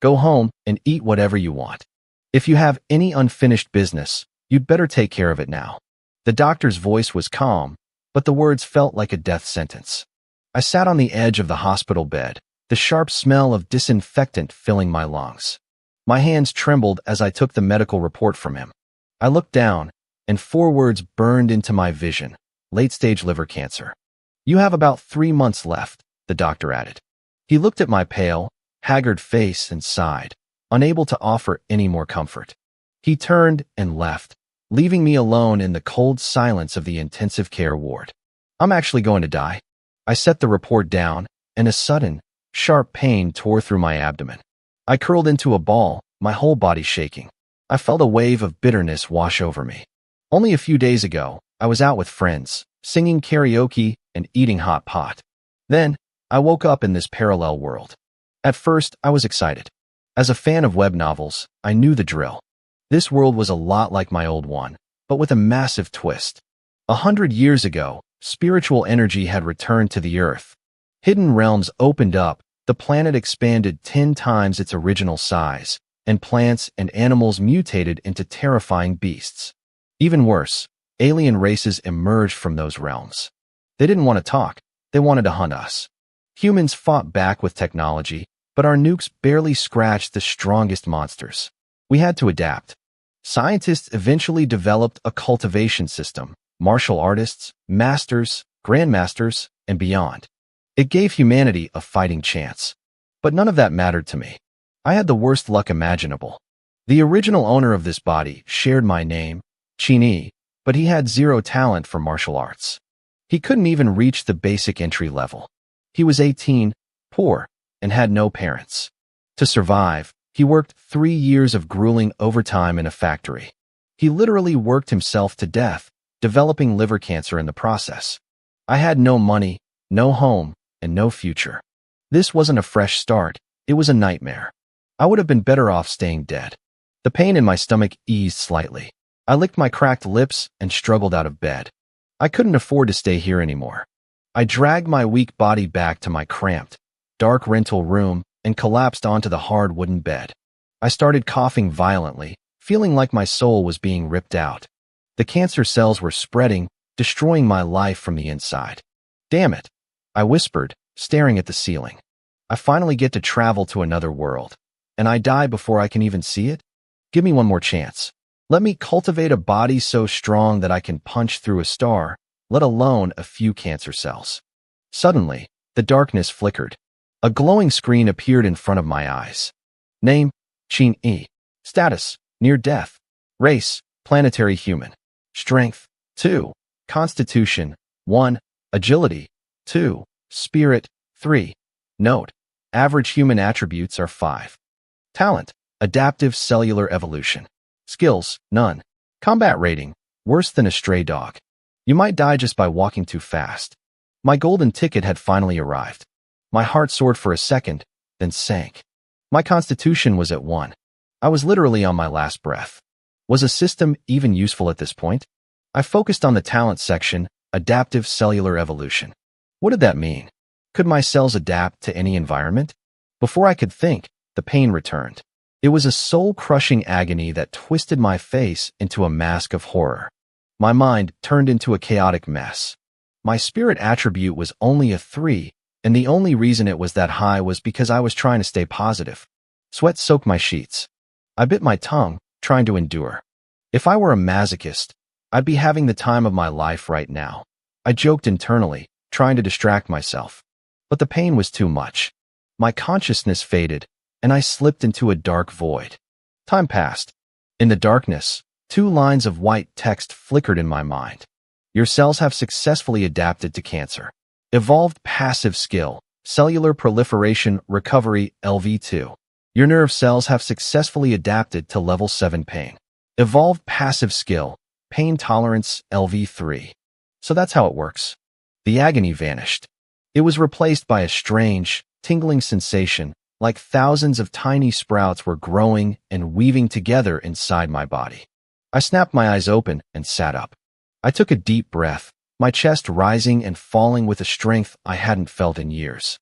Go home and eat whatever you want. If you have any unfinished business, you'd better take care of it now. The doctor's voice was calm, but the words felt like a death sentence. I sat on the edge of the hospital bed, the sharp smell of disinfectant filling my lungs. My hands trembled as I took the medical report from him. I looked down, and 4 words burned into my vision: late-stage liver cancer. You have about 3 months left, the doctor added. He looked at my pale, haggard face and sighed, unable to offer any more comfort. He turned and left, leaving me alone in the cold silence of the intensive care ward. I'm actually going to die. I set the report down, and a sudden, sharp pain tore through my abdomen. I curled into a ball, my whole body shaking. I felt a wave of bitterness wash over me. Only a few days ago, I was out with friends, singing karaoke and eating hot pot. Then, I woke up in this parallel world. At first, I was excited. As a fan of web novels, I knew the drill. This world was a lot like my old one, but with a massive twist. 100 years ago, spiritual energy had returned to the Earth. Hidden realms opened up, the planet expanded 10 times its original size, and plants and animals mutated into terrifying beasts. Even worse, alien races emerged from those realms. They didn't want to talk, they wanted to hunt us. Humans fought back with technology, but our nukes barely scratched the strongest monsters. We had to adapt. Scientists eventually developed a cultivation system, martial artists, masters, grandmasters, and beyond. It gave humanity a fighting chance. But none of that mattered to me. I had the worst luck imaginable. The original owner of this body shared my name, Qin, but he had 0 talent for martial arts. He couldn't even reach the basic entry level. He was 18, poor, and had no parents. To survive, he worked 3 years of grueling overtime in a factory. He literally worked himself to death, developing liver cancer in the process. I had no money, no home, and no future. This wasn't a fresh start, it was a nightmare. I would have been better off staying dead. The pain in my stomach eased slightly. I licked my cracked lips and struggled out of bed. I couldn't afford to stay here anymore. I dragged my weak body back to my cramped, dark rental room and collapsed onto the hard wooden bed. I started coughing violently, feeling like my soul was being ripped out. The cancer cells were spreading, destroying my life from the inside. Damn it, I whispered, staring at the ceiling. I finally get to travel to another world, and I die before I can even see it? Give me one more chance. Let me cultivate a body so strong that I can punch through a star, let alone a few cancer cells. Suddenly, the darkness flickered. A glowing screen appeared in front of my eyes. Name, Qin. Status, near death. Race, planetary human. Strength, 2. Constitution, 1. Agility, 2. Spirit, 3. Note, average human attributes are 5. Talent, adaptive cellular evolution. Skills, none. Combat rating, worse than a stray dog. You might die just by walking too fast. My golden ticket had finally arrived. My heart soared for a second, then sank. My constitution was at 1. I was literally on my last breath. Was a system even useful at this point? I focused on the talent section, adaptive cellular evolution. What did that mean? Could my cells adapt to any environment? Before I could think, the pain returned. It was a soul-crushing agony that twisted my face into a mask of horror. My mind turned into a chaotic mess. My spirit attribute was only a 3, and the only reason it was that high was because I was trying to stay positive. Sweat soaked my sheets. I bit my tongue, trying to endure. If I were a masochist, I'd be having the time of my life right now. I joked internally, trying to distract myself. But the pain was too much. My consciousness faded, and I slipped into a dark void. Time passed. In the darkness, 2 lines of white text flickered in my mind. Your cells have successfully adapted to cancer. Evolved passive skill, cellular proliferation recovery LV2. Your nerve cells have successfully adapted to level 7 pain. Evolved passive skill, pain tolerance LV3. So that's how it works. The agony vanished. It was replaced by a strange, tingling sensation, like thousands of tiny sprouts were growing and weaving together inside my body. I snapped my eyes open and sat up. I took a deep breath, my chest rising and falling with a strength I hadn't felt in years.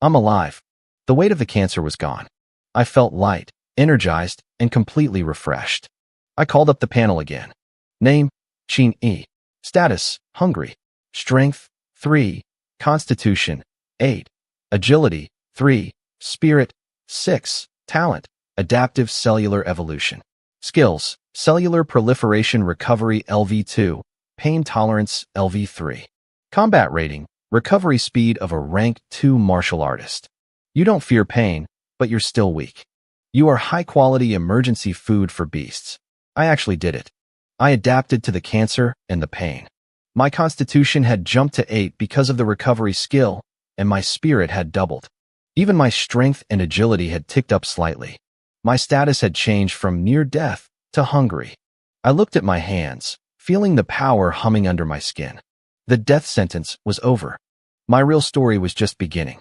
I'm alive. The weight of the cancer was gone. I felt light, energized, and completely refreshed. I called up the panel again. Name, Chin E. Status, hungry. Strength, 3. Constitution, 8. Agility, 3. Spirit, 6. Talent, adaptive cellular evolution. Skills, cellular proliferation recovery LV2, pain tolerance LV3. Combat rating, recovery speed of a rank 2 martial artist. You don't fear pain, but you're still weak. You are high-quality emergency food for beasts. I actually did it. I adapted to the cancer and the pain. My constitution had jumped to 8 because of the recovery skill, and my spirit had doubled. Even my strength and agility had ticked up slightly. My status had changed from near death to hungry. I looked at my hands, feeling the power humming under my skin. The death sentence was over. My real story was just beginning.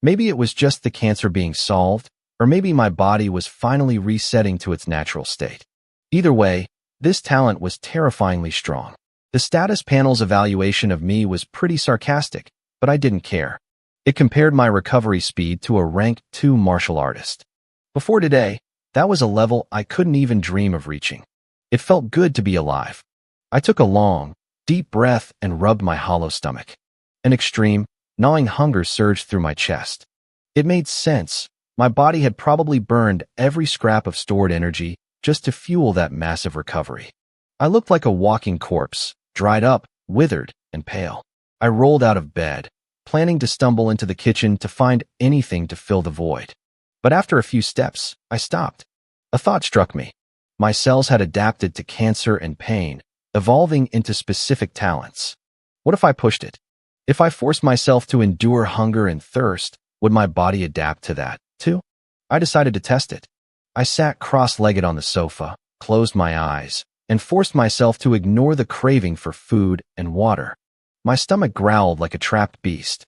Maybe it was just the cancer being solved, or maybe my body was finally resetting to its natural state. Either way, this talent was terrifyingly strong. The status panel's evaluation of me was pretty sarcastic, but I didn't care. It compared my recovery speed to a rank 2 martial artist. Before today, that was a level I couldn't even dream of reaching. It felt good to be alive. I took a long, deep breath and rubbed my hollow stomach. An extreme, gnawing hunger surged through my chest. It made sense. My body had probably burned every scrap of stored energy just to fuel that massive recovery. I looked like a walking corpse, dried up, withered, and pale. I rolled out of bed, planning to stumble into the kitchen to find anything to fill the void. But after a few steps, I stopped. A thought struck me. My cells had adapted to cancer and pain, evolving into specific talents. What if I pushed it? If I forced myself to endure hunger and thirst, would my body adapt to that, too? I decided to test it. I sat cross-legged on the sofa, closed my eyes, and forced myself to ignore the craving for food and water. My stomach growled like a trapped beast.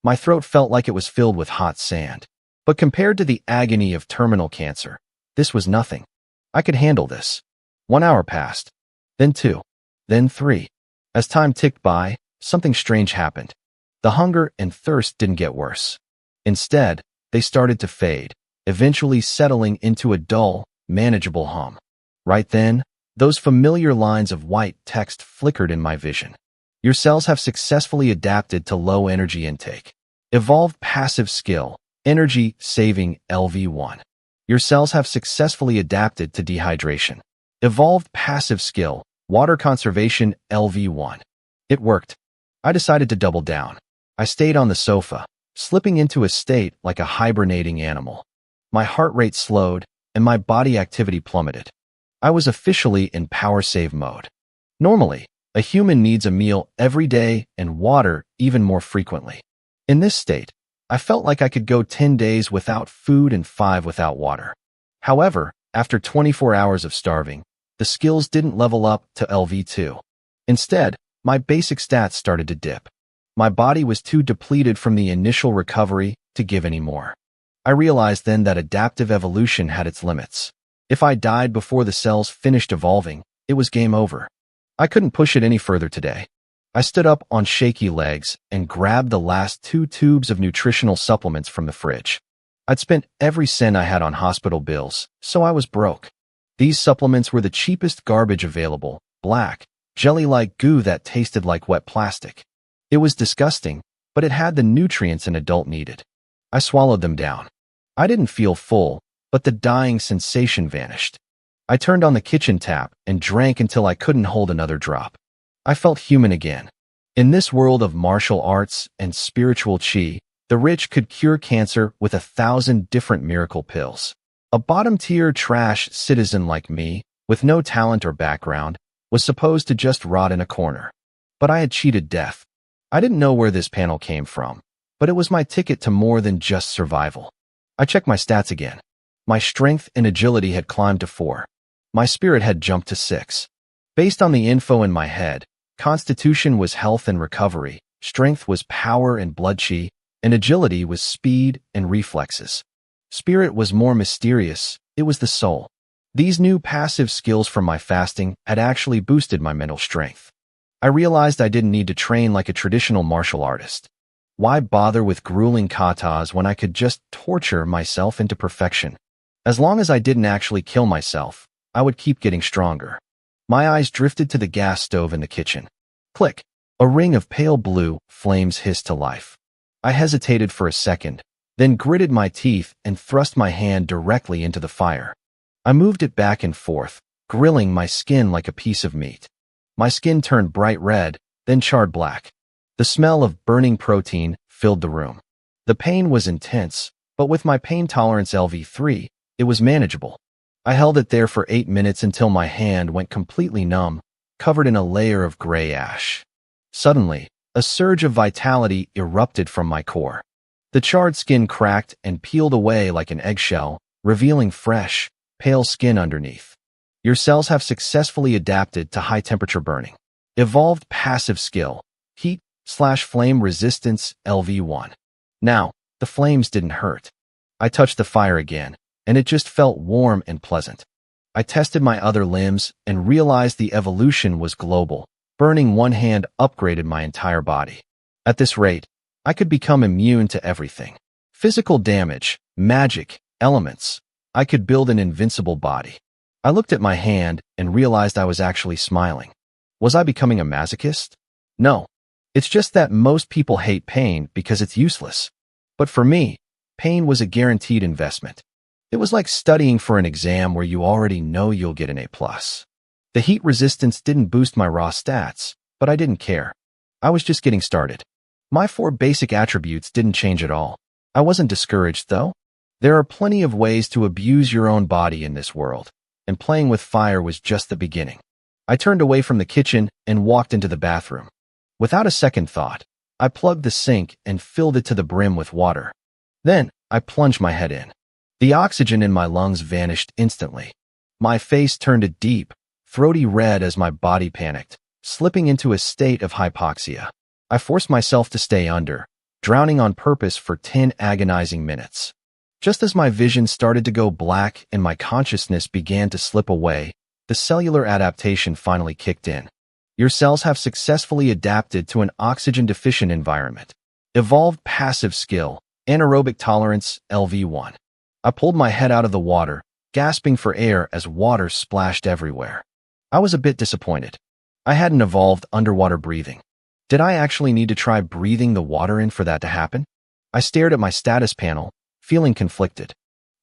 My throat felt like it was filled with hot sand. But compared to the agony of terminal cancer, this was nothing. I could handle this. 1 hour passed, then 2, then 3. As time ticked by, something strange happened. The hunger and thirst didn't get worse. Instead, they started to fade, eventually settling into a dull, manageable hum. Right then, those familiar lines of white text flickered in my vision. Your cells have successfully adapted to low energy intake. Evolved passive skill, energy saving LV1. Your cells have successfully adapted to dehydration. Evolved passive skill, water conservation LV1. It worked. I decided to double down. I stayed on the sofa, slipping into a state like a hibernating animal. My heart rate slowed, and my body activity plummeted. I was officially in power save mode. Normally, a human needs a meal every day and water even more frequently. In this state, I felt like I could go 10 days without food and 5 without water. However, after 24 hours of starving, the skills didn't level up to LV2. Instead, my basic stats started to dip. My body was too depleted from the initial recovery to give any more. I realized then that adaptive evolution had its limits. If I died before the cells finished evolving, it was game over. I couldn't push it any further today. I stood up on shaky legs and grabbed the last 2 tubes of nutritional supplements from the fridge. I'd spent every cent I had on hospital bills, so I was broke. These supplements were the cheapest garbage available, black, jelly-like goo that tasted like wet plastic. It was disgusting, but it had the nutrients an adult needed. I swallowed them down. I didn't feel full, but the dying sensation vanished. I turned on the kitchen tap and drank until I couldn't hold another drop. I felt human again. In this world of martial arts and spiritual chi, the rich could cure cancer with 1,000 different miracle pills. A bottom-tier trash citizen like me, with no talent or background, was supposed to just rot in a corner. But I had cheated death. I didn't know where this panel came from, but it was my ticket to more than just survival. I checked my stats again. My strength and agility had climbed to 4. My spirit had jumped to 6. Based on the info in my head, constitution was health and recovery, strength was power and blood chi, and agility was speed and reflexes. Spirit was more mysterious, it was the soul. These new passive skills from my fasting had actually boosted my mental strength. I realized I didn't need to train like a traditional martial artist. Why bother with grueling katas when I could just torture myself into perfection? As long as I didn't actually kill myself, I would keep getting stronger. My eyes drifted to the gas stove in the kitchen. Click. A ring of pale blue flames hissed to life. I hesitated for a second, then gritted my teeth and thrust my hand directly into the fire. I moved it back and forth, grilling my skin like a piece of meat. My skin turned bright red, then charred black. The smell of burning protein filled the room. The pain was intense, but with my pain tolerance LV3, it was manageable. I held it there for 8 minutes until my hand went completely numb, covered in a layer of gray ash. Suddenly, a surge of vitality erupted from my core. The charred skin cracked and peeled away like an eggshell, revealing fresh, pale skin underneath. Your cells have successfully adapted to high-temperature burning. Evolved passive skill, heat/flame resistance LV1. Now, the flames didn't hurt. I touched the fire again, and it just felt warm and pleasant. I tested my other limbs and realized the evolution was global. Burning one hand upgraded my entire body. At this rate, I could become immune to everything. Physical damage, magic, elements. I could build an invincible body. I looked at my hand and realized I was actually smiling. Was I becoming a masochist? No. It's just that most people hate pain because it's useless. But for me, pain was a guaranteed investment. It was like studying for an exam where you already know you'll get an A+. The heat resistance didn't boost my raw stats, but I didn't care. I was just getting started. My 4 basic attributes didn't change at all. I wasn't discouraged, though. There are plenty of ways to abuse your own body in this world, and playing with fire was just the beginning. I turned away from the kitchen and walked into the bathroom. Without a second thought, I plugged the sink and filled it to the brim with water. Then, I plunged my head in. The oxygen in my lungs vanished instantly. My face turned a deep, throaty red as my body panicked, slipping into a state of hypoxia. I forced myself to stay under, drowning on purpose for 10 agonizing minutes. Just as my vision started to go black and my consciousness began to slip away, the cellular adaptation finally kicked in. Your cells have successfully adapted to an oxygen-deficient environment. Evolved passive skill, anaerobic tolerance, LV1. I pulled my head out of the water, gasping for air as water splashed everywhere. I was a bit disappointed. I hadn't evolved underwater breathing. Did I actually need to try breathing the water in for that to happen? I stared at my status panel, feeling conflicted.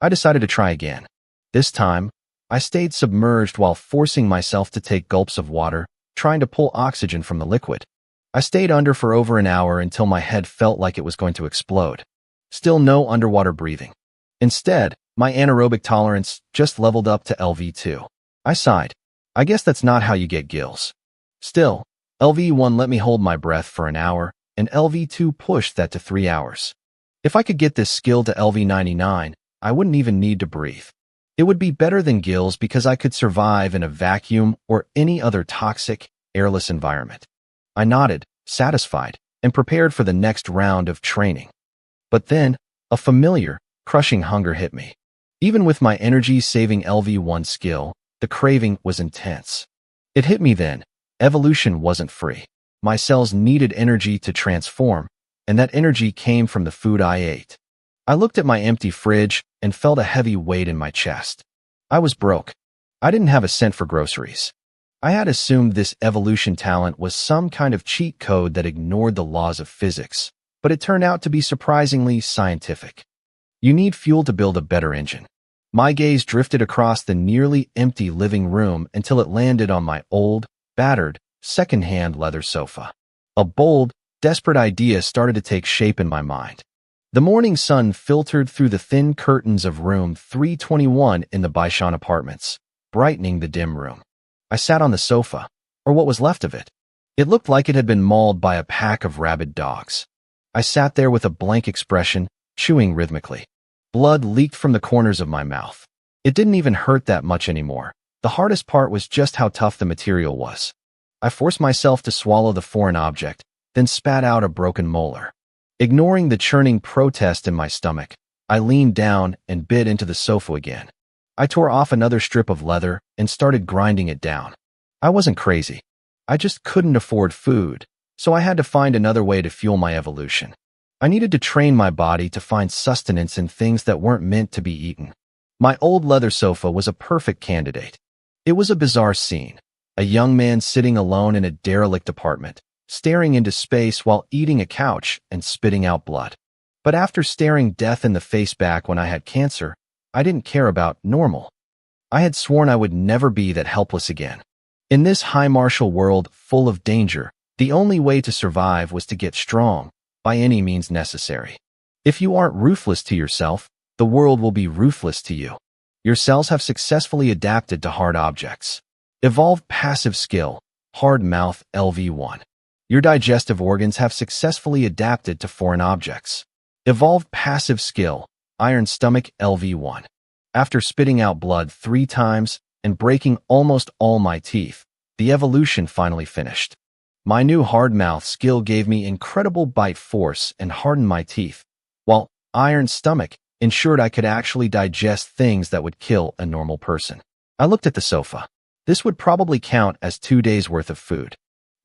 I decided to try again. This time, I stayed submerged while forcing myself to take gulps of water, trying to pull oxygen from the liquid. I stayed under for over an hour until my head felt like it was going to explode. Still no underwater breathing. Instead, my anaerobic tolerance just leveled up to LV2. I sighed. I guess that's not how you get gills. Still, LV1 let me hold my breath for an hour, and LV2 pushed that to 3 hours. If I could get this skill to LV99, I wouldn't even need to breathe. It would be better than gills because I could survive in a vacuum or any other toxic, airless environment. I nodded, satisfied, and prepared for the next round of training. But then, a familiar, crushing hunger hit me. Even with my energy-saving LV1 skill, the craving was intense. It hit me then. Evolution wasn't free. My cells needed energy to transform, and that energy came from the food I ate. I looked at my empty fridge and felt a heavy weight in my chest. I was broke. I didn't have a cent for groceries. I had assumed this evolution talent was some kind of cheat code that ignored the laws of physics, but it turned out to be surprisingly scientific. You need fuel to build a better engine. My gaze drifted across the nearly empty living room until it landed on my old, battered, second-hand leather sofa. A bold, desperate idea started to take shape in my mind. The morning sun filtered through the thin curtains of room 321 in the Baishan Apartments, brightening the dim room. I sat on the sofa, or what was left of it. It looked like it had been mauled by a pack of rabid dogs. I sat there with a blank expression, chewing rhythmically. Blood leaked from the corners of my mouth. It didn't even hurt that much anymore. The hardest part was just how tough the material was. I forced myself to swallow the foreign object, then spat out a broken molar. Ignoring the churning protest in my stomach, I leaned down and bit into the sofa again. I tore off another strip of leather and started grinding it down. I wasn't crazy. I just couldn't afford food, so I had to find another way to fuel my evolution. I needed to train my body to find sustenance in things that weren't meant to be eaten. My old leather sofa was a perfect candidate. It was a bizarre scene. A young man sitting alone in a derelict apartment, staring into space while eating a couch and spitting out blood. But after staring death in the face back when I had cancer, I didn't care about normal. I had sworn I would never be that helpless again. In this high martial world full of danger, the only way to survive was to get strong, by any means necessary. If you aren't ruthless to yourself, the world will be ruthless to you. Your cells have successfully adapted to hard objects. Evolved passive skill, hard mouth LV1. Your digestive organs have successfully adapted to foreign objects. Evolved passive skill, iron stomach LV1. After spitting out blood 3 times and breaking almost all my teeth, the evolution finally finished. My new hard mouth skill gave me incredible bite force and hardened my teeth, while iron stomach ensured I could actually digest things that would kill a normal person. I looked at the sofa. This would probably count as 2 days' worth of food.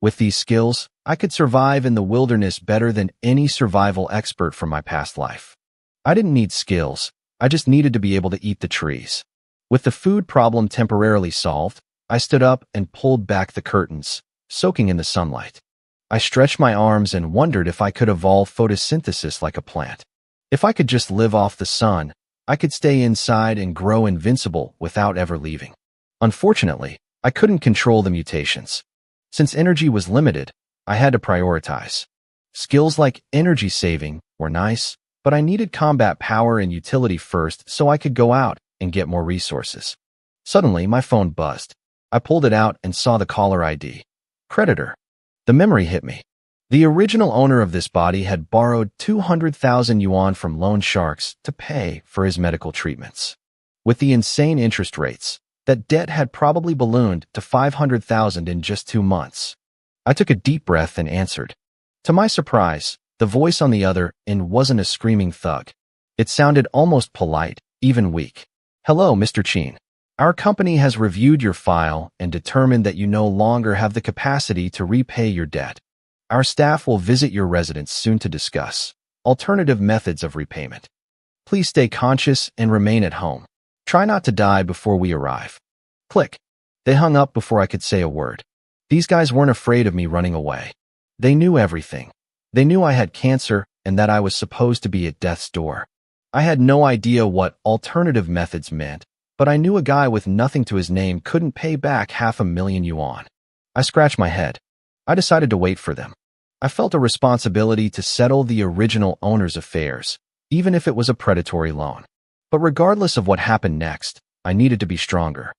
With these skills, I could survive in the wilderness better than any survival expert from my past life. I didn't need skills, I just needed to be able to eat the trees. With the food problem temporarily solved, I stood up and pulled back the curtains, soaking in the sunlight. I stretched my arms and wondered if I could evolve photosynthesis like a plant. If I could just live off the sun, I could stay inside and grow invincible without ever leaving. Unfortunately, I couldn't control the mutations. Since energy was limited, I had to prioritize. Skills like energy saving were nice, but I needed combat power and utility first so I could go out and get more resources. Suddenly, my phone buzzed. I pulled it out and saw the caller ID. Creditor. The memory hit me. The original owner of this body had borrowed 200,000 yuan from loan sharks to pay for his medical treatments. With the insane interest rates, that debt had probably ballooned to 500,000 in just 2 months. I took a deep breath and answered. To my surprise, the voice on the other end wasn't a screaming thug. It sounded almost polite, even weak. Hello, Mr. Chin. Our company has reviewed your file and determined that you no longer have the capacity to repay your debt. Our staff will visit your residence soon to discuss alternative methods of repayment. Please stay conscious and remain at home. Try not to die before we arrive. Click. They hung up before I could say a word. These guys weren't afraid of me running away. They knew everything. They knew I had cancer and that I was supposed to be at death's door. I had no idea what alternative methods meant, but I knew a guy with nothing to his name couldn't pay back 500,000 yuan. I scratched my head. I decided to wait for them. I felt a responsibility to settle the original owner's affairs, even if it was a predatory loan. But regardless of what happened next, I needed to be stronger.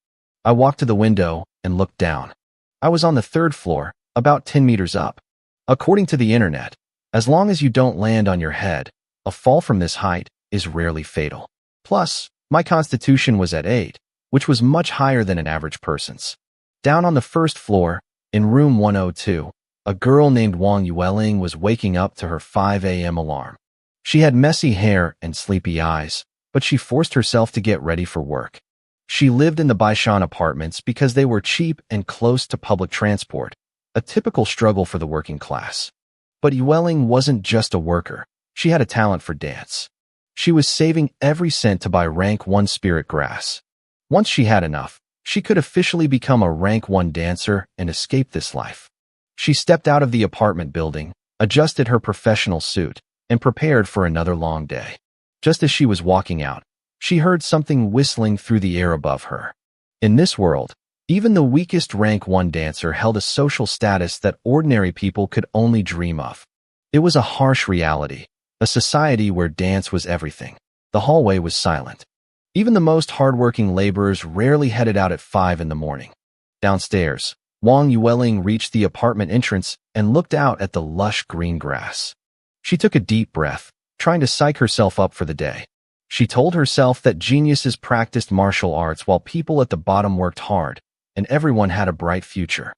I walked to the window and looked down. I was on the 3rd floor, about 10 meters up. According to the internet, as long as you don't land on your head, a fall from this height is rarely fatal. Plus, my constitution was at 8, which was much higher than an average person's. Down on the 1st floor, in room 102, a girl named Wang Yueling was waking up to her 5 a.m. alarm. She had messy hair and sleepy eyes, but she forced herself to get ready for work. She lived in the Baishan apartments because they were cheap and close to public transport, a typical struggle for the working class. But Yueling wasn't just a worker. She had a talent for dance. She was saving every cent to buy rank 1 spirit grass. Once she had enough, she could officially become a rank 1 dancer and escape this life. She stepped out of the apartment building, adjusted her professional suit, and prepared for another long day. Just as she was walking out, she heard something whistling through the air above her. In this world, even the weakest rank 1 dancer held a social status that ordinary people could only dream of. It was a harsh reality, a society where dance was everything. The hallway was silent. Even the most hardworking laborers rarely headed out at 5 in the morning. Downstairs, Wang Yueling reached the apartment entrance and looked out at the lush green grass. She took a deep breath, trying to psych herself up for the day. She told herself that geniuses practiced martial arts while people at the bottom worked hard, and everyone had a bright future.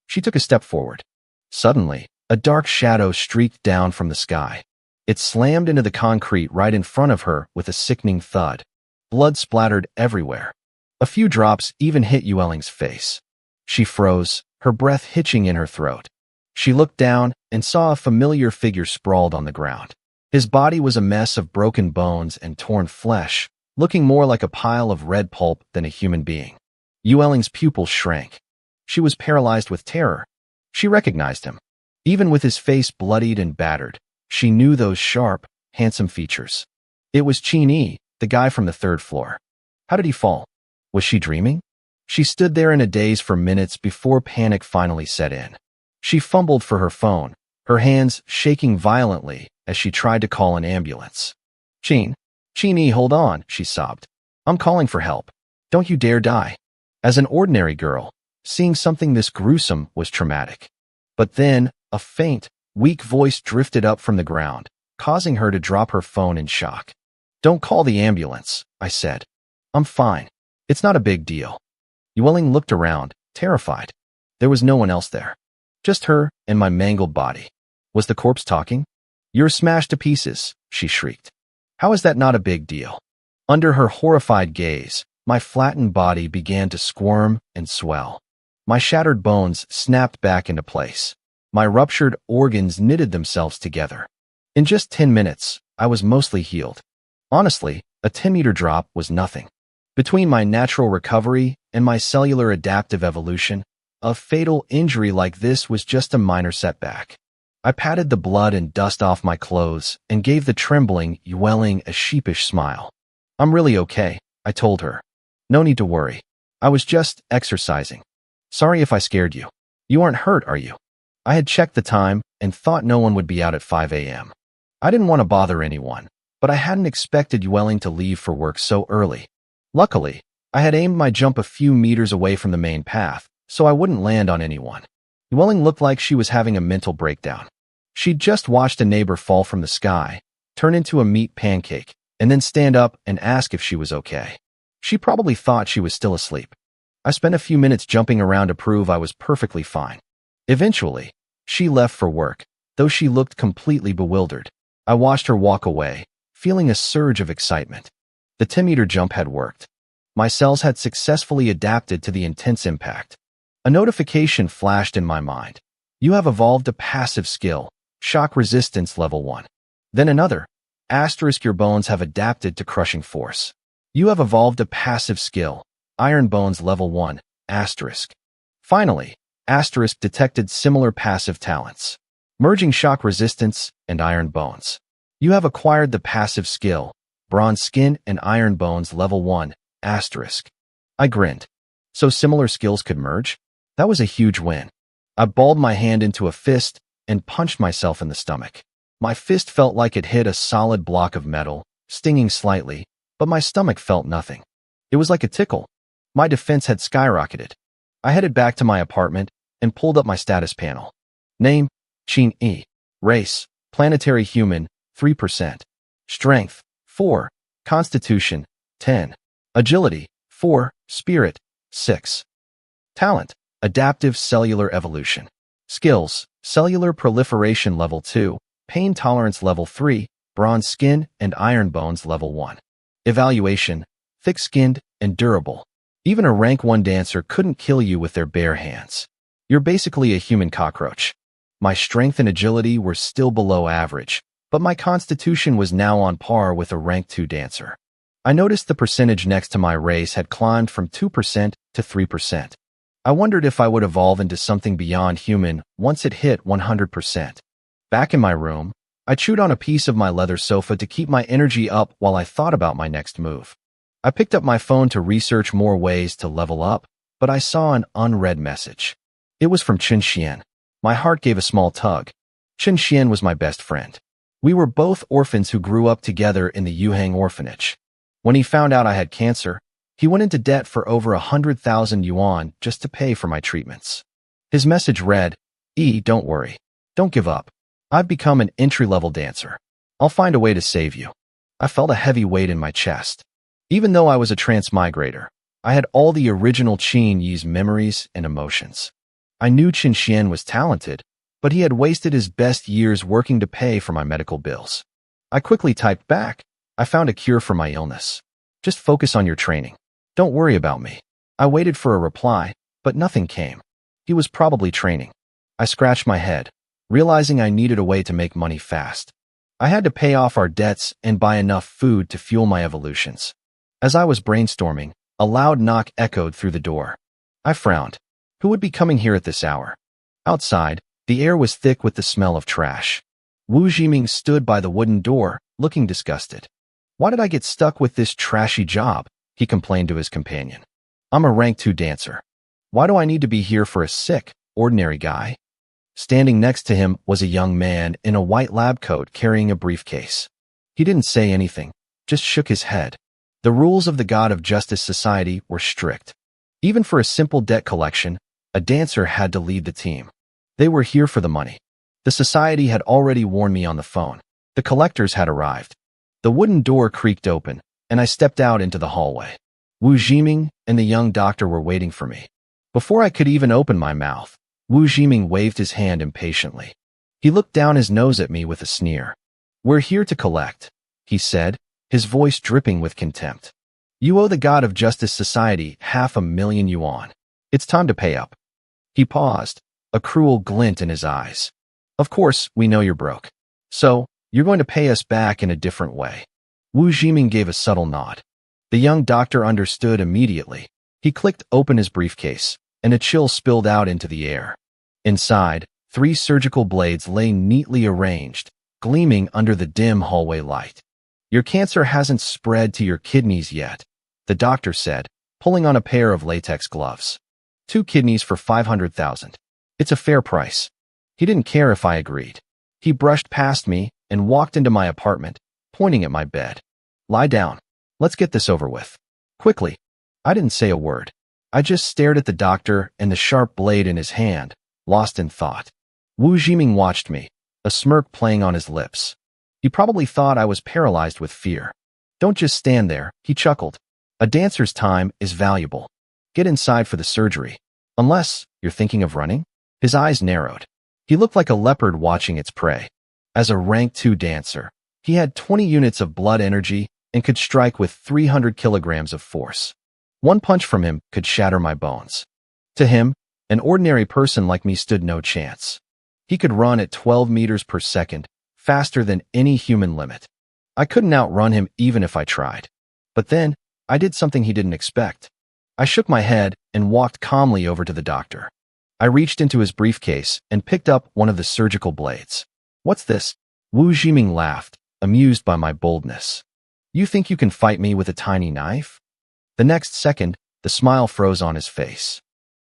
She took a step forward. Suddenly, a dark shadow streaked down from the sky. It slammed into the concrete right in front of her with a sickening thud. Blood splattered everywhere. A few drops even hit Yueling's face. She froze, her breath hitching in her throat. She looked down and saw a familiar figure sprawled on the ground. His body was a mess of broken bones and torn flesh, looking more like a pile of red pulp than a human being. Yueling's pupils shrank. She was paralyzed with terror. She recognized him. Even with his face bloodied and battered, she knew those sharp, handsome features. It was Qin, the guy from the third floor. How did he fall? Was she dreaming? She stood there in a daze for minutes before panic finally set in. She fumbled for her phone, her hands shaking violently as she tried to call an ambulance. Qin, hold on, she sobbed. I'm calling for help. Don't you dare die. As an ordinary girl, seeing something this gruesome was traumatic. But then, a faint, weak voice drifted up from the ground, causing her to drop her phone in shock. Don't call the ambulance, I said. I'm fine. It's not a big deal. Yueling looked around, terrified. There was no one else there. Just her and my mangled body. Was the corpse talking? You're smashed to pieces, she shrieked. How is that not a big deal? Under her horrified gaze, my flattened body began to squirm and swell. My shattered bones snapped back into place. My ruptured organs knitted themselves together. In just 10 minutes, I was mostly healed. Honestly, a 10-meter drop was nothing. Between my natural recovery and my cellular adaptive evolution, a fatal injury like this was just a minor setback. I patted the blood and dust off my clothes and gave the trembling Yueling a sheepish smile. I'm really okay, I told her. No need to worry. I was just exercising. Sorry if I scared you. You aren't hurt, are you? I had checked the time and thought no one would be out at 5 a.m. I didn't want to bother anyone, but I hadn't expected Yueling to leave for work so early. Luckily, I had aimed my jump a few meters away from the main path, so I wouldn't land on anyone. Yueling looked like she was having a mental breakdown. She'd just watched a neighbor fall from the sky, turn into a meat pancake, and then stand up and ask if she was okay. She probably thought she was still asleep. I spent a few minutes jumping around to prove I was perfectly fine. Eventually, she left for work, though she looked completely bewildered. I watched her walk away, feeling a surge of excitement. The 10-meter jump had worked. My cells had successfully adapted to the intense impact. A notification flashed in my mind. You have evolved a passive skill, shock resistance level 1. Then another, * your bones have adapted to crushing force. You have evolved a passive skill, iron bones level 1, *. Finally, * detected similar passive talents, merging shock resistance and iron bones. You have acquired the passive skill, bronze skin and iron bones level 1, *. I grinned. So similar skills could merge? That was a huge win. I balled my hand into a fist and punched myself in the stomach. My fist felt like it hit a solid block of metal, stinging slightly, but my stomach felt nothing. It was like a tickle. My defense had skyrocketed. I headed back to my apartment and pulled up my status panel. Name, Qin. Race, planetary human, 3%. Strength, 4. Constitution, 10. Agility, 4. Spirit, 6. Talent, adaptive cellular evolution. Skills, cellular proliferation level 2, pain tolerance level 3, bronze skin and iron bones level 1. Evaluation, thick-skinned and durable. Even a rank 1 dancer couldn't kill you with their bare hands. You're basically a human cockroach. My strength and agility were still below average, but my constitution was now on par with a rank 2 dancer. I noticed the percentage next to my race had climbed from 2% to 3%. I wondered if I would evolve into something beyond human once it hit 100%. Back in my room, I chewed on a piece of my leather sofa to keep my energy up while I thought about my next move. I picked up my phone to research more ways to level up, but I saw an unread message. It was from Chen. My heart gave a small tug. Chen was my best friend. We were both orphans who grew up together in the Yuhang orphanage. When he found out I had cancer, he went into debt for over 100,000 yuan just to pay for my treatments. His message read, don't worry. Don't give up. I've become an entry-level dancer. I'll find a way to save you. I felt a heavy weight in my chest. Even though I was a transmigrator, I had all the original Qin Yi's memories and emotions. I knew Chen was talented, but he had wasted his best years working to pay for my medical bills. I quickly typed back, I found a cure for my illness. Just focus on your training. Don't worry about me. I waited for a reply, but nothing came. He was probably training. I scratched my head, realizing I needed a way to make money fast. I had to pay off our debts and buy enough food to fuel my evolutions. As I was brainstorming, a loud knock echoed through the door. I frowned. Who would be coming here at this hour? Outside, the air was thick with the smell of trash. Wu Jiming stood by the wooden door, looking disgusted. Why did I get stuck with this trashy job? He complained to his companion. I'm a rank 2 dancer. Why do I need to be here for a sick, ordinary guy? Standing next to him was a young man in a white lab coat carrying a briefcase. He didn't say anything, just shook his head. The rules of the God of Justice Society were strict. Even for a simple debt collection, a dancer had to lead the team. They were here for the money. The society had already warned me on the phone. The collectors had arrived. The wooden door creaked open, and I stepped out into the hallway. Wu Jiming and the young doctor were waiting for me. Before I could even open my mouth, Wu Jiming waved his hand impatiently. He looked down his nose at me with a sneer. We're here to collect, he said, his voice dripping with contempt. You owe the God of Justice Society 500,000 yuan. It's time to pay up. He paused, a cruel glint in his eyes. Of course, we know you're broke. So, you're going to pay us back in a different way. Wu Jiming gave a subtle nod. The young doctor understood immediately. He clicked open his briefcase, and a chill spilled out into the air. Inside, 3 surgical blades lay neatly arranged, gleaming under the dim hallway light. Your cancer hasn't spread to your kidneys yet, the doctor said, pulling on a pair of latex gloves. 2 kidneys for 500,000. It's a fair price. He didn't care if I agreed. He brushed past me and walked into my apartment, pointing at my bed. Lie down. Let's get this over with. Quickly. I didn't say a word. I just stared at the doctor and the sharp blade in his hand, lost in thought. Wu Jiming watched me, a smirk playing on his lips. He probably thought I was paralyzed with fear. Don't just stand there, he chuckled. A dancer's time is valuable. Get inside for the surgery. Unless you're thinking of running? His eyes narrowed. He looked like a leopard watching its prey. As a rank 2 dancer, he had 20 units of blood energy and could strike with 300 kilograms of force. One punch from him could shatter my bones. To him, an ordinary person like me stood no chance. He could run at 12 meters per second, faster than any human limit. I couldn't outrun him even if I tried. But then, I did something he didn't expect. I shook my head and walked calmly over to the doctor. I reached into his briefcase and picked up one of the surgical blades. What's this? Wu Jiming laughed, amused by my boldness. You think you can fight me with a tiny knife? The next second, the smile froze on his face.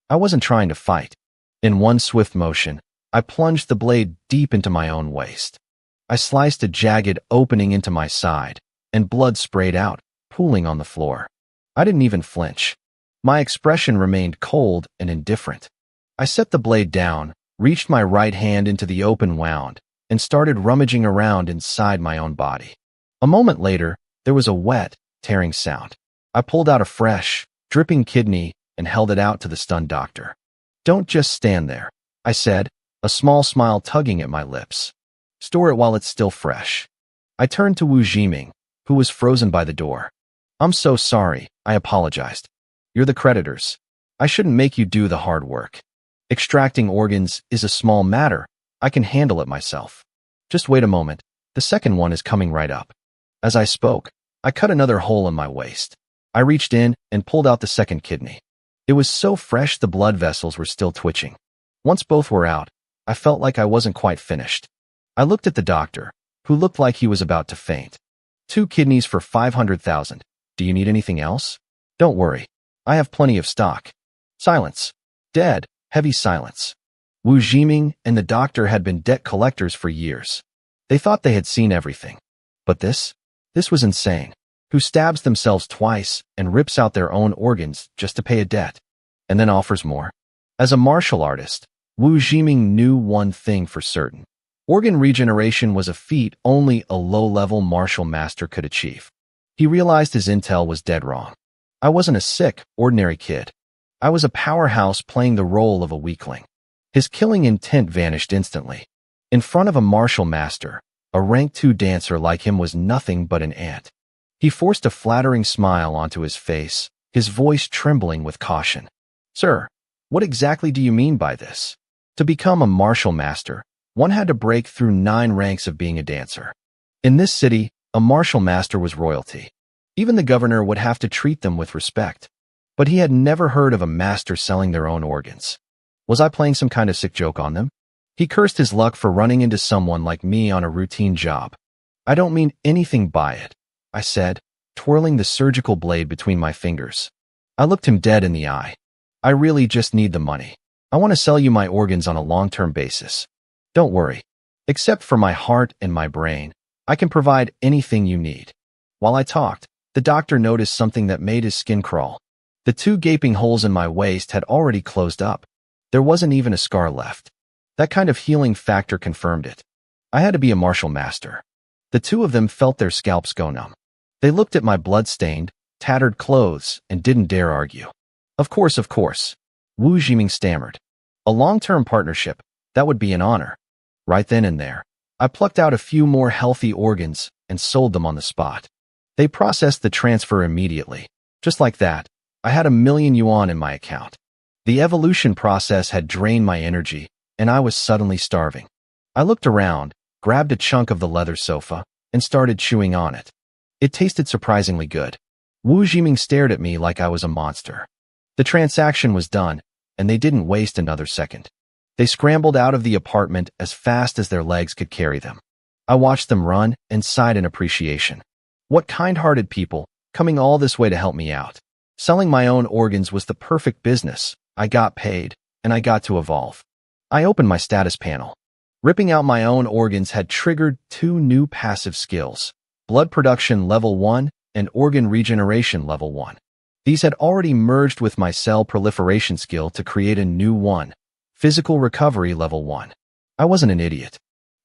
I wasn't trying to fight. In one swift motion, I plunged the blade deep into my own waist. I sliced a jagged opening into my side, and blood sprayed out, pooling on the floor. I didn't even flinch. My expression remained cold and indifferent. I set the blade down, reached my right hand into the open wound, and started rummaging around inside my own body. A moment later, there was a wet, tearing sound. I pulled out a fresh, dripping kidney and held it out to the stunned doctor. Don't just stand there, I said, a small smile tugging at my lips. Store it while it's still fresh. I turned to Wu Jiming, who was frozen by the door. I'm so sorry, I apologized. You're the creditors. I shouldn't make you do the hard work. Extracting organs is a small matter. I can handle it myself. Just wait a moment. The second one is coming right up. As I spoke, I cut another hole in my waist. I reached in and pulled out the second kidney. It was so fresh the blood vessels were still twitching. Once both were out, I felt like I wasn't quite finished. I looked at the doctor, who looked like he was about to faint. 2 kidneys for 500,000. Do you need anything else? Don't worry. I have plenty of stock. Silence. Dead, heavy silence. Wu Jiming and the doctor had been debt collectors for years. They thought they had seen everything. But this was insane. Who stabs themselves twice and rips out their own organs just to pay a debt, and then offers more? As a martial artist, Wu Jiming knew one thing for certain. Organ regeneration was a feat only a low-level martial master could achieve. He realized his intel was dead wrong. I wasn't a sick, ordinary kid. I was a powerhouse playing the role of a weakling. His killing intent vanished instantly. In front of a martial master, a rank 2 dancer like him was nothing but an ant. He forced a flattering smile onto his face, his voice trembling with caution. Sir, what exactly do you mean by this? To become a martial master, one had to break through 9 ranks of being a dancer. In this city, a martial master was royalty. Even the governor would have to treat them with respect. But he had never heard of a master selling their own organs. Was I playing some kind of sick joke on them? He cursed his luck for running into someone like me on a routine job. I don't mean anything by it, I said, twirling the surgical blade between my fingers. I looked him dead in the eye. I really just need the money. I want to sell you my organs on a long-term basis. Don't worry. Except for my heart and my brain, I can provide anything you need. While I talked, the doctor noticed something that made his skin crawl. The 2 gaping holes in my waist had already closed up. There wasn't even a scar left. That kind of healing factor confirmed it. I had to be a martial master. The 2 of them felt their scalps go numb. They looked at my blood-stained, tattered clothes and didn't dare argue. Of course. Wu Jiming stammered. A long-term partnership, that would be an honor. Right then and there, I plucked out a few more healthy organs and sold them on the spot. They processed the transfer immediately. Just like that, I had 1,000,000 yuan in my account. The evolution process had drained my energy, and I was suddenly starving. I looked around, grabbed a chunk of the leather sofa, and started chewing on it. It tasted surprisingly good. Wu Jiming stared at me like I was a monster. The transaction was done, and they didn't waste another second. They scrambled out of the apartment as fast as their legs could carry them. I watched them run and sighed in appreciation. What kind-hearted people, coming all this way to help me out. Selling my own organs was the perfect business. I got paid, and I got to evolve. I opened my status panel. Ripping out my own organs had triggered 2 new passive skills: blood production level 1 and organ regeneration level 1. These had already merged with my cell proliferation skill to create a new one: physical recovery level 1. I wasn't an idiot.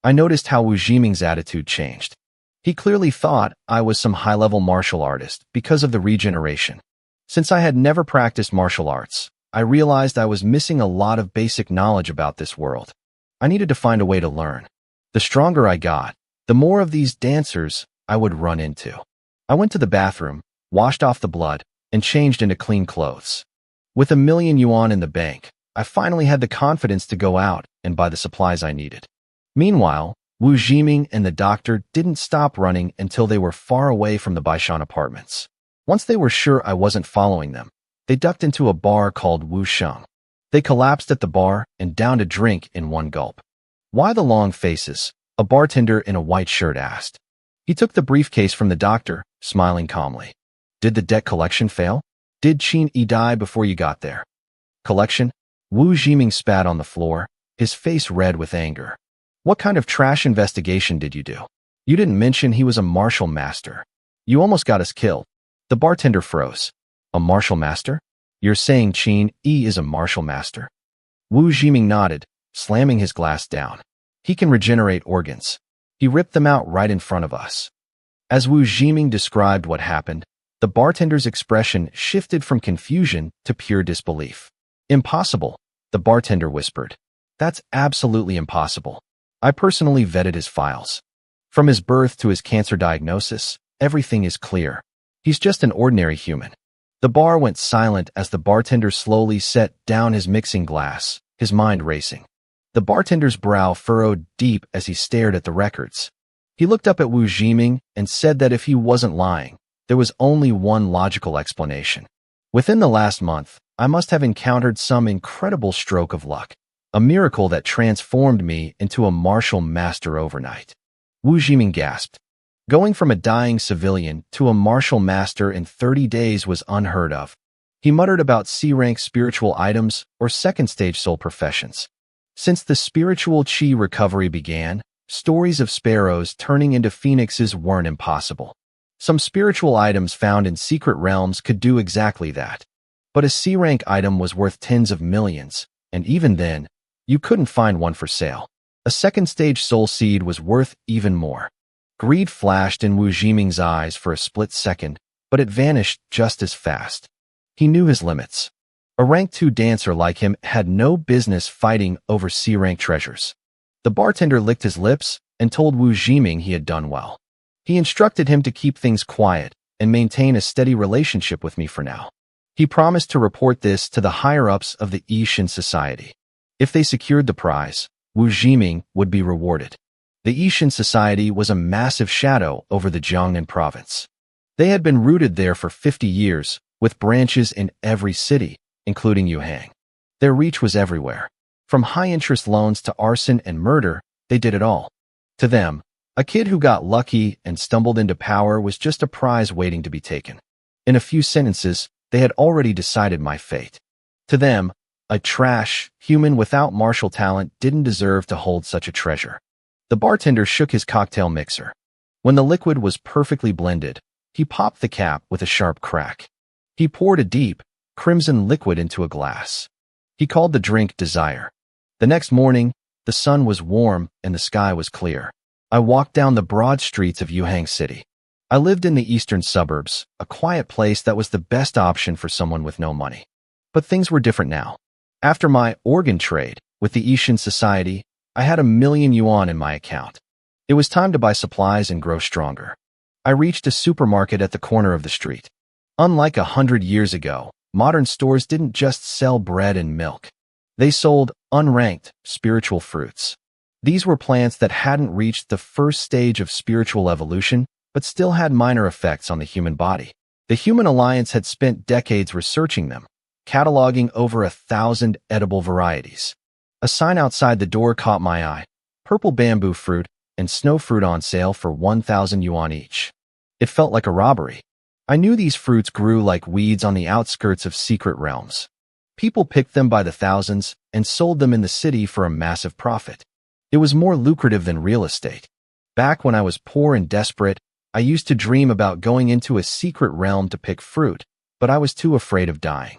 I noticed how Wu Jiming's attitude changed. He clearly thought I was some high-level martial artist because of the regeneration. Since I had never practiced martial arts, I realized I was missing a lot of basic knowledge about this world. I needed to find a way to learn. The stronger I got, the more of these dancers I would run into. I went to the bathroom, washed off the blood, and changed into clean clothes. With 1,000,000 yuan in the bank, I finally had the confidence to go out and buy the supplies I needed. Meanwhile, Wu Jiming and the doctor didn't stop running until they were far away from the Baishan apartments. Once they were sure I wasn't following them, they ducked into a bar called Wu Sheng. They collapsed at the bar and downed a drink in one gulp. "Why the long faces?" a bartender in a white shirt asked. He took the briefcase from the doctor, smiling calmly. "Did the debt collection fail? Did Qin Yi die before you got there?" "Collection?" Wu Jiming spat on the floor, his face red with anger. "What kind of trash investigation did you do? You didn't mention he was a martial master. You almost got us killed." The bartender froze. "A martial master? You're saying Qin Yi is a martial master?" Wu Jiming nodded, slamming his glass down. "He can regenerate organs. He ripped them out right in front of us." As Wu Jiming described what happened, the bartender's expression shifted from confusion to pure disbelief. "Impossible," the bartender whispered. "That's absolutely impossible. I personally vetted his files. From his birth to his cancer diagnosis, everything is clear. He's just an ordinary human." The bar went silent as the bartender slowly set down his mixing glass, his mind racing. The bartender's brow furrowed deep as he stared at the records. He looked up at Wu Jiming and said that if he wasn't lying, there was only one logical explanation. "Within the last month, I must have encountered some incredible stroke of luck, a miracle that transformed me into a martial master overnight." Wu Jiming gasped. Going from a dying civilian to a martial master in 30 days was unheard of. He muttered about C-rank spiritual items or second-stage soul professions. Since the spiritual chi recovery began, stories of sparrows turning into phoenixes weren't impossible. Some spiritual items found in secret realms could do exactly that. But a C-rank item was worth tens of millions, and even then, you couldn't find one for sale. A second-stage soul seed was worth even more. Greed flashed in Wu Jiming's eyes for a split second, but it vanished just as fast. He knew his limits. A rank 2 dancer like him had no business fighting over C-rank treasures. The bartender licked his lips and told Wu Jiming he had done well. He instructed him to keep things quiet and maintain a steady relationship with me for now. He promised to report this to the higher-ups of the Yishin Society. If they secured the prize, Wu Jiming would be rewarded. The Yishin Society was a massive shadow over the Jiangnan province. They had been rooted there for 50 years, with branches in every city, including Yuhang. Their reach was everywhere. From high-interest loans to arson and murder, they did it all. To them, a kid who got lucky and stumbled into power was just a prize waiting to be taken. In a few sentences, they had already decided my fate. To them, a trash human without martial talent didn't deserve to hold such a treasure. The bartender shook his cocktail mixer. When the liquid was perfectly blended, he popped the cap with a sharp crack. He poured a deep, crimson liquid into a glass. He called the drink Desire. The next morning, the sun was warm and the sky was clear. I walked down the broad streets of Yuhang City. I lived in the eastern suburbs, a quiet place that was the best option for someone with no money. But things were different now. After my organ trade with the Ishin Society, I had 1,000,000 yuan in my account. It was time to buy supplies and grow stronger. I reached a supermarket at the corner of the street. Unlike 100 years ago, modern stores didn't just sell bread and milk. They sold unranked spiritual fruits. These were plants that hadn't reached the first stage of spiritual evolution, but still had minor effects on the human body. The Human Alliance had spent decades researching them, cataloging over 1,000 edible varieties. A sign outside the door caught my eye: purple bamboo fruit and snow fruit on sale for 1,000 yuan each. It felt like a robbery. I knew these fruits grew like weeds on the outskirts of secret realms. People picked them by the thousands and sold them in the city for a massive profit. It was more lucrative than real estate. Back when I was poor and desperate, I used to dream about going into a secret realm to pick fruit, but I was too afraid of dying.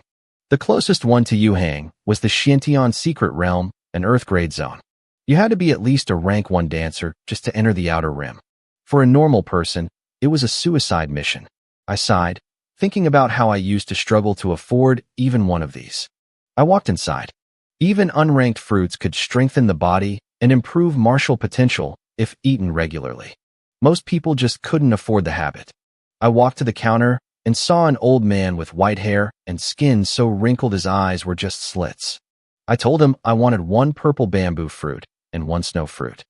The closest one to Yuhang was the Xiantian Secret Realm, an Earth-grade zone. You had to be at least a rank 1 dancer just to enter the outer rim. For a normal person, it was a suicide mission. I sighed, thinking about how I used to struggle to afford even one of these. I walked inside. Even unranked fruits could strengthen the body and improve martial potential if eaten regularly. Most people just couldn't afford the habit. I walked to the counter and saw an old man with white hair and skin so wrinkled his eyes were just slits. I told him I wanted 1 purple bamboo fruit and 1 snow fruit.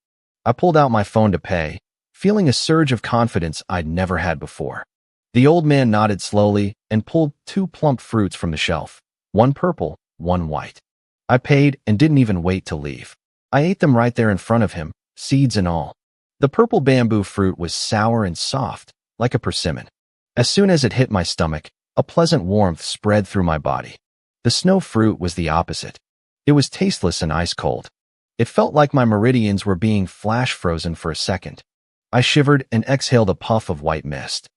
I pulled out my phone to pay, feeling a surge of confidence I'd never had before. The old man nodded slowly and pulled 2 plump fruits from the shelf, 1 purple, 1 white. I paid and didn't even wait to leave. I ate them right there in front of him, seeds and all. The purple bamboo fruit was sour and soft, like a persimmon. As soon as it hit my stomach, a pleasant warmth spread through my body. The snow fruit was the opposite. It was tasteless and ice-cold. It felt like my meridians were being flash-frozen for a second. I shivered and exhaled a puff of white mist.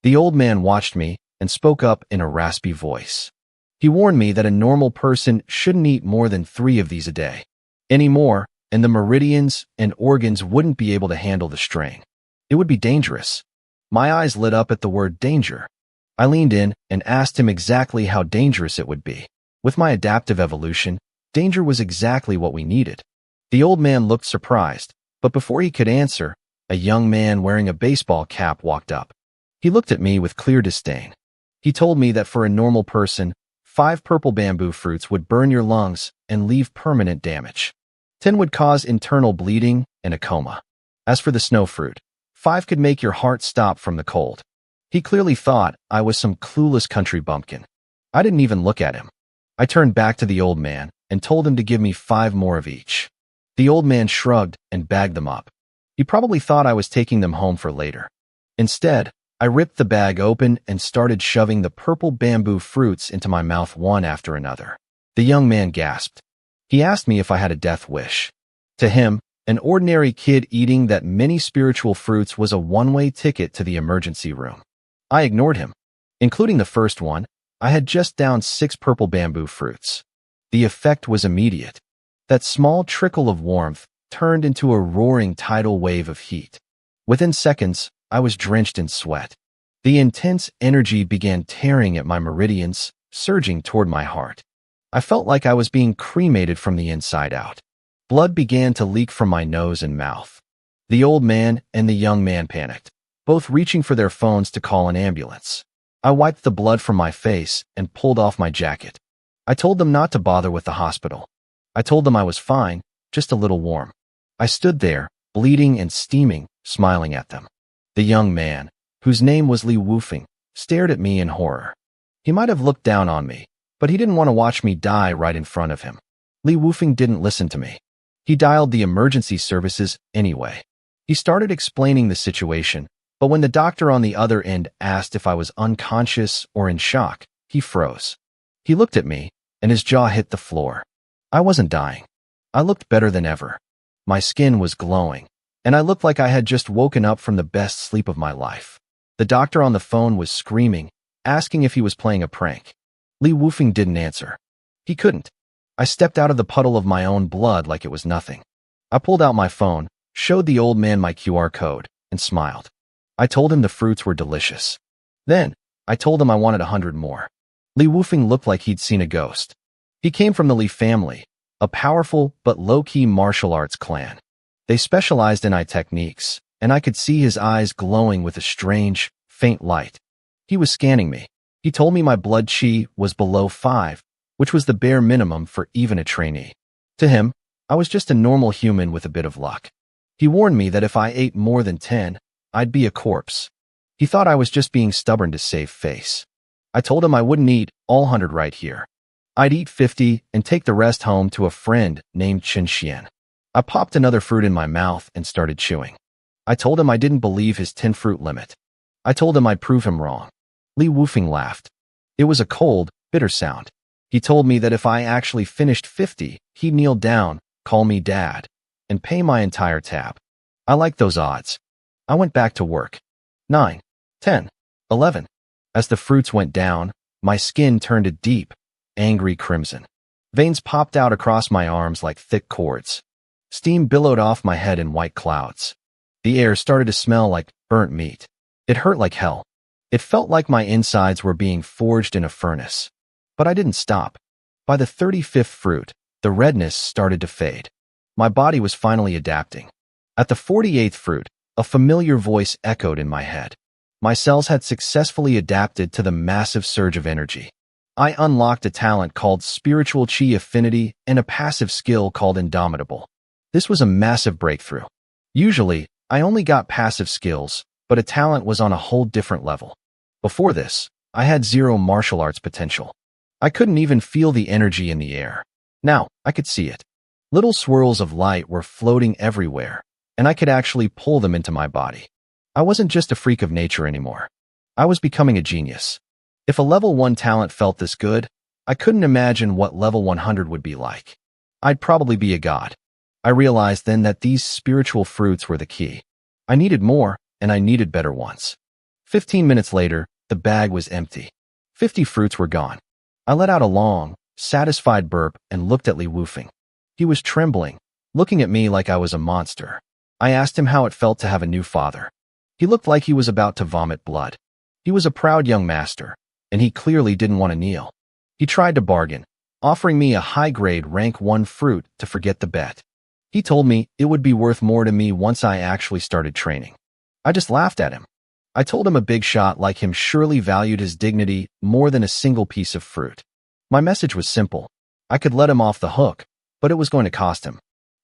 The old man watched me and spoke up in a raspy voice. He warned me that a normal person shouldn't eat more than 3 of these a day. Any more, and the meridians and organs wouldn't be able to handle the strain. It would be dangerous. My eyes lit up at the word danger. I leaned in and asked him exactly how dangerous it would be. With my adaptive evolution, danger was exactly what we needed. The old man looked surprised, but before he could answer, a young man wearing a baseball cap walked up. He looked at me with clear disdain. He told me that for a normal person, 5 purple bamboo fruits would burn your lungs and leave permanent damage. 10 would cause internal bleeding and a coma. As for the snow fruit, 5 could make your heart stop from the cold. He clearly thought I was some clueless country bumpkin. I didn't even look at him. I turned back to the old man and told him to give me 5 more of each. The old man shrugged and bagged them up. He probably thought I was taking them home for later. Instead, I ripped the bag open and started shoving the purple bamboo fruits into my mouth one after another. The young man gasped. He asked me if I had a death wish. To him, an ordinary kid eating that many spiritual fruits was a one-way ticket to the emergency room. I ignored him. Including the first one, I had just downed 6 purple bamboo fruits. The effect was immediate. That small trickle of warmth turned into a roaring tidal wave of heat. Within seconds, I was drenched in sweat. The intense energy began tearing at my meridians, surging toward my heart. I felt like I was being cremated from the inside out. Blood began to leak from my nose and mouth. The old man and the young man panicked, both reaching for their phones to call an ambulance. I wiped the blood from my face and pulled off my jacket. I told them not to bother with the hospital. I told them I was fine, just a little warm. I stood there, bleeding and steaming, smiling at them. The young man, whose name was Li Wufeng, stared at me in horror. He might have looked down on me, but he didn't want to watch me die right in front of him. Li Wufeng didn't listen to me. He dialed the emergency services anyway. He started explaining the situation, but when the doctor on the other end asked if I was unconscious or in shock, he froze. He looked at me, and his jaw hit the floor. I wasn't dying. I looked better than ever. My skin was glowing, and I looked like I had just woken up from the best sleep of my life. The doctor on the phone was screaming, asking if he was playing a prank. Li Wufeng didn't answer. He couldn't. I stepped out of the puddle of my own blood like it was nothing. I pulled out my phone, showed the old man my QR code, and smiled. I told him the fruits were delicious. Then, I told him I wanted 100 more. Li Wufeng looked like he'd seen a ghost. He came from the Li family, a powerful but low-key martial arts clan. They specialized in eye techniques, and I could see his eyes glowing with a strange, faint light. He was scanning me. He told me my blood chi was below 5, which was the bare minimum for even a trainee. To him, I was just a normal human with a bit of luck. He warned me that if I ate more than 10, I'd be a corpse. He thought I was just being stubborn to save face. I told him I wouldn't eat all 100 right here. I'd eat 50 and take the rest home to a friend named Chen Xian. I popped another fruit in my mouth and started chewing. I told him I didn't believe his 10-fruit limit. I told him I'd prove him wrong. Li Wufeng laughed. It was a cold, bitter sound. He told me that if I actually finished 50, he'd kneel down, call me dad, and pay my entire tab. I liked those odds. I went back to work. 9, 10, 11. As the fruits went down, my skin turned a deep, angry crimson. Veins popped out across my arms like thick cords. Steam billowed off my head in white clouds. The air started to smell like burnt meat. It hurt like hell. It felt like my insides were being forged in a furnace. But I didn't stop. By the 35th fruit, the redness started to fade. My body was finally adapting. At the 48th fruit, a familiar voice echoed in my head. My cells had successfully adapted to the massive surge of energy. I unlocked a talent called spiritual chi affinity and a passive skill called indomitable. This was a massive breakthrough. Usually, I only got passive skills, but a talent was on a whole different level. Before this, I had zero martial arts potential. I couldn't even feel the energy in the air. Now, I could see it. Little swirls of light were floating everywhere, and I could actually pull them into my body. I wasn't just a freak of nature anymore. I was becoming a genius. If a level 1 talent felt this good, I couldn't imagine what level 100 would be like. I'd probably be a god. I realized then that these spiritual fruits were the key. I needed more, and I needed better ones. 15 minutes later, the bag was empty. 50 fruits were gone. I let out a long, satisfied burp and looked at Li Wufeng. He was trembling, looking at me like I was a monster. I asked him how it felt to have a new father. He looked like he was about to vomit blood. He was a proud young master, and he clearly didn't want to kneel. He tried to bargain, offering me a high-grade rank 1 fruit to forget the bet. He told me it would be worth more to me once I actually started training. I just laughed at him. I told him a big shot like him surely valued his dignity more than a single piece of fruit. My message was simple. I could let him off the hook, but it was going to cost him.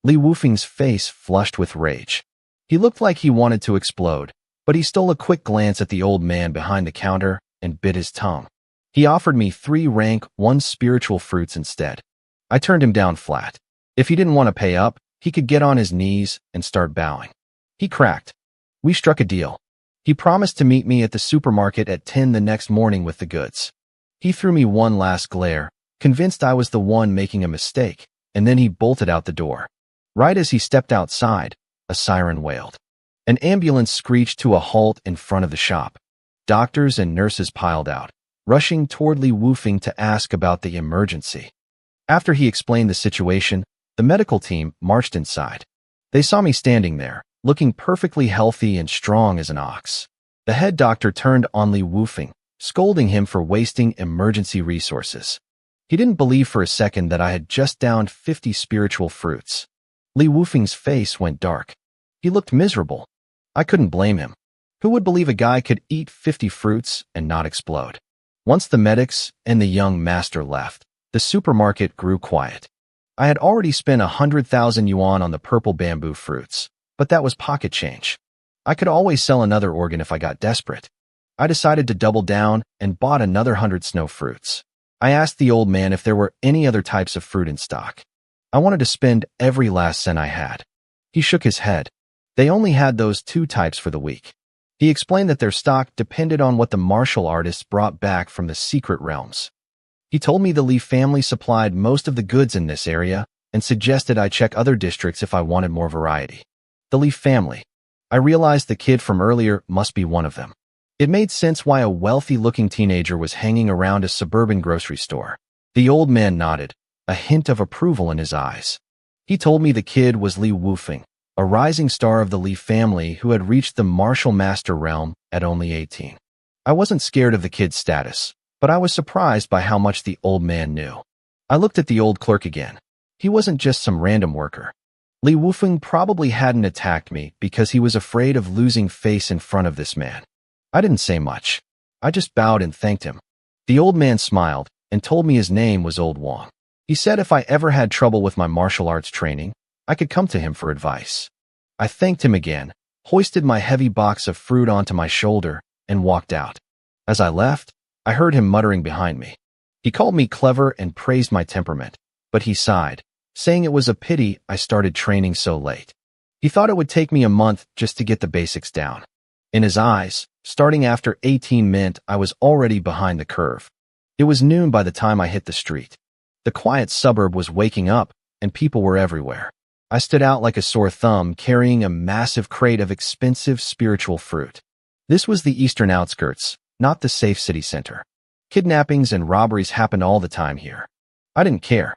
Li Wufeng's face flushed with rage. He looked like he wanted to explode, but he stole a quick glance at the old man behind the counter and bit his tongue. He offered me 3 rank 1 spiritual fruits instead. I turned him down flat. If he didn't want to pay up, he could get on his knees and start bowing. He cracked. We struck a deal. He promised to meet me at the supermarket at 10 the next morning with the goods. He threw me one last glare, convinced I was the one making a mistake, and then he bolted out the door. Right as he stepped outside, a siren wailed. An ambulance screeched to a halt in front of the shop. Doctors and nurses piled out, rushing toward Li Wufeng to ask about the emergency. After he explained the situation, the medical team marched inside. They saw me standing there, looking perfectly healthy and strong as an ox. The head doctor turned on Li Wufeng, scolding him for wasting emergency resources. He didn't believe for a second that I had just downed 50 spiritual fruits. Li Wufeng's face went dark. He looked miserable. I couldn't blame him. Who would believe a guy could eat 50 fruits and not explode? Once the medics and the young master left, the supermarket grew quiet. I had already spent 100,000 yuan on the purple bamboo fruits, but that was pocket change. I could always sell another organ if I got desperate. I decided to double down and bought another 100 snow fruits. I asked the old man if there were any other types of fruit in stock. I wanted to spend every last cent I had. He shook his head. They only had those 2 types for the week. He explained that their stock depended on what the martial artists brought back from the secret realms. He told me the Lee family supplied most of the goods in this area and suggested I check other districts if I wanted more variety. The Lee family. I realized the kid from earlier must be one of them. It made sense why a wealthy-looking teenager was hanging around a suburban grocery store. The old man nodded, a hint of approval in his eyes. He told me the kid was Li Wufeng, a rising star of the Li family who had reached the martial master realm at only 18. I wasn't scared of the kid's status, but I was surprised by how much the old man knew. I looked at the old clerk again. He wasn't just some random worker. Li Wufeng probably hadn't attacked me because he was afraid of losing face in front of this man. I didn't say much. I just bowed and thanked him. The old man smiled and told me his name was Old Wong. He said if I ever had trouble with my martial arts training, I could come to him for advice. I thanked him again, hoisted my heavy box of fruit onto my shoulder, and walked out. As I left, I heard him muttering behind me. He called me clever and praised my temperament, but he sighed, saying it was a pity I started training so late. He thought it would take me a month just to get the basics down. In his eyes, starting after 18 meant I was already behind the curve. It was noon by the time I hit the street. The quiet suburb was waking up, and people were everywhere. I stood out like a sore thumb, carrying a massive crate of expensive spiritual fruit. This was the eastern outskirts, not the safe city center. Kidnappings and robberies happened all the time here. I didn't care.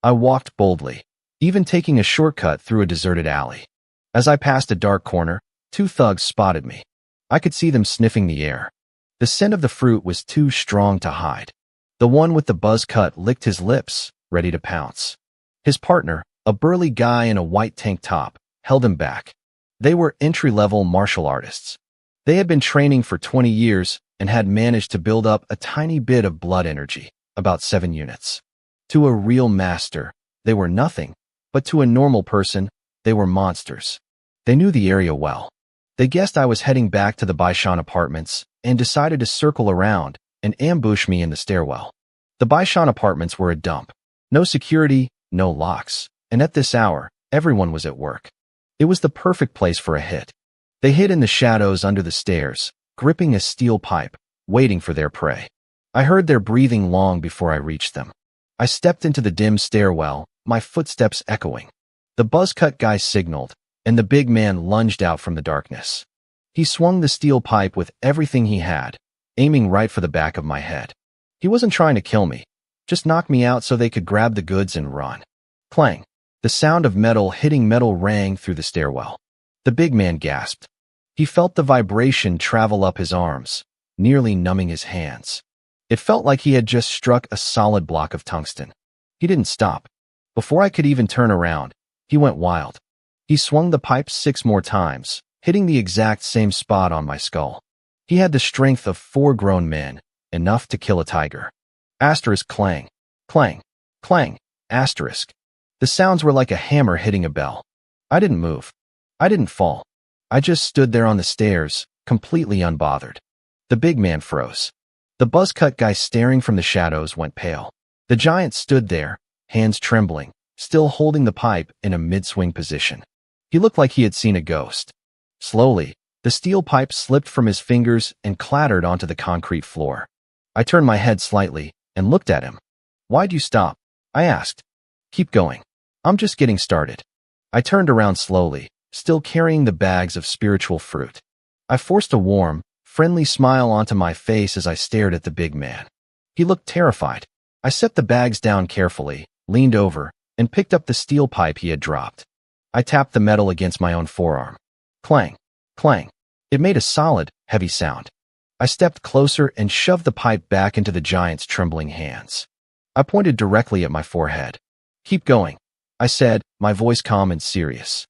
I walked boldly, even taking a shortcut through a deserted alley. As I passed a dark corner, 2 thugs spotted me. I could see them sniffing the air. The scent of the fruit was too strong to hide. The one with the buzz cut licked his lips, ready to pounce. His partner, a burly guy in a white tank top, held him back. They were entry-level martial artists. They had been training for 20 years and had managed to build up a tiny bit of blood energy, about 7 units. To a real master, they were nothing, but to a normal person, they were monsters. They knew the area well. They guessed I was heading back to the Baishan apartments and decided to circle around and ambush me in the stairwell. The Baishan apartments were a dump. No security, no locks, and at this hour, everyone was at work. It was the perfect place for a hit. They hid in the shadows under the stairs, gripping a steel pipe, waiting for their prey. I heard their breathing long before I reached them. I stepped into the dim stairwell, my footsteps echoing. The buzz-cut guy signaled, and the big man lunged out from the darkness. He swung the steel pipe with everything he had, aiming right for the back of my head. He wasn't trying to kill me, just knock me out so they could grab the goods and run. Clang. The sound of metal hitting metal rang through the stairwell. The big man gasped. He felt the vibration travel up his arms, nearly numbing his hands. It felt like he had just struck a solid block of tungsten. He didn't stop. Before I could even turn around, he went wild. He swung the pipe 6 more times, hitting the exact same spot on my skull. He had the strength of 4 grown men, enough to kill a tiger. Asterisk clang, clang, clang, asterisk. The sounds were like a hammer hitting a bell. I didn't move. I didn't fall. I just stood there on the stairs, completely unbothered. The big man froze. The buzz-cut guy staring from the shadows went pale. The giant stood there, hands trembling, still holding the pipe in a mid-swing position. He looked like he had seen a ghost. Slowly, the steel pipe slipped from his fingers and clattered onto the concrete floor. I turned my head slightly and looked at him. "Why'd you stop?" I asked. "Keep going. I'm just getting started." I turned around slowly, still carrying the bags of spiritual fruit. I forced a warm, friendly smile onto my face as I stared at the big man. He looked terrified. I set the bags down carefully, leaned over, and picked up the steel pipe he had dropped. I tapped the metal against my own forearm. Clang, clang. It made a solid, heavy sound. I stepped closer and shoved the pipe back into the giant's trembling hands. I pointed directly at my forehead. "Keep going," I said, my voice calm and serious.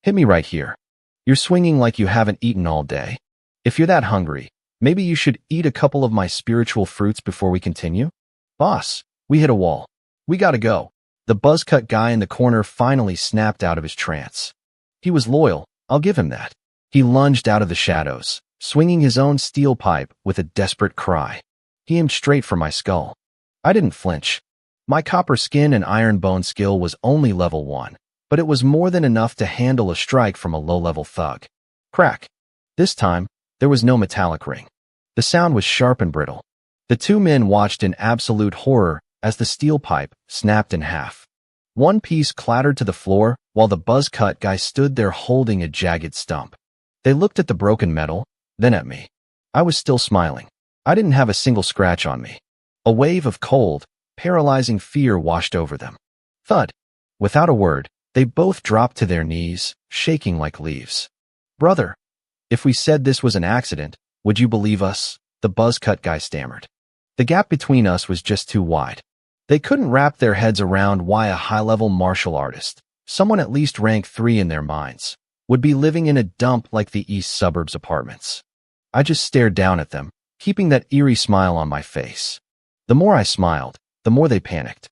"Hit me right here. You're swinging like you haven't eaten all day. If you're that hungry, maybe you should eat a couple of my spiritual fruits before we continue." "Boss, we hit a wall. We gotta go." The buzz-cut guy in the corner finally snapped out of his trance. He was loyal, I'll give him that. He lunged out of the shadows, swinging his own steel pipe with a desperate cry. He aimed straight for my skull. I didn't flinch. My copper skin and iron bone skill was only level 1, but it was more than enough to handle a strike from a low-level thug. Crack. This time, there was no metallic ring. The sound was sharp and brittle. The two men watched in absolute horror as the steel pipe snapped in half. One piece clattered to the floor while the buzz-cut guy stood there holding a jagged stump. They looked at the broken metal, then at me. I was still smiling. I didn't have a single scratch on me. A wave of cold, paralyzing fear washed over them. Thud. Without a word, they both dropped to their knees, shaking like leaves. Brother, if we said this was an accident, would you believe us? The buzz-cut guy stammered. The gap between us was just too wide. They couldn't wrap their heads around why a high-level martial artist, someone at least rank 3 in their minds, would be living in a dump like the East Suburbs apartments. I just stared down at them, keeping that eerie smile on my face. The more I smiled, the more they panicked.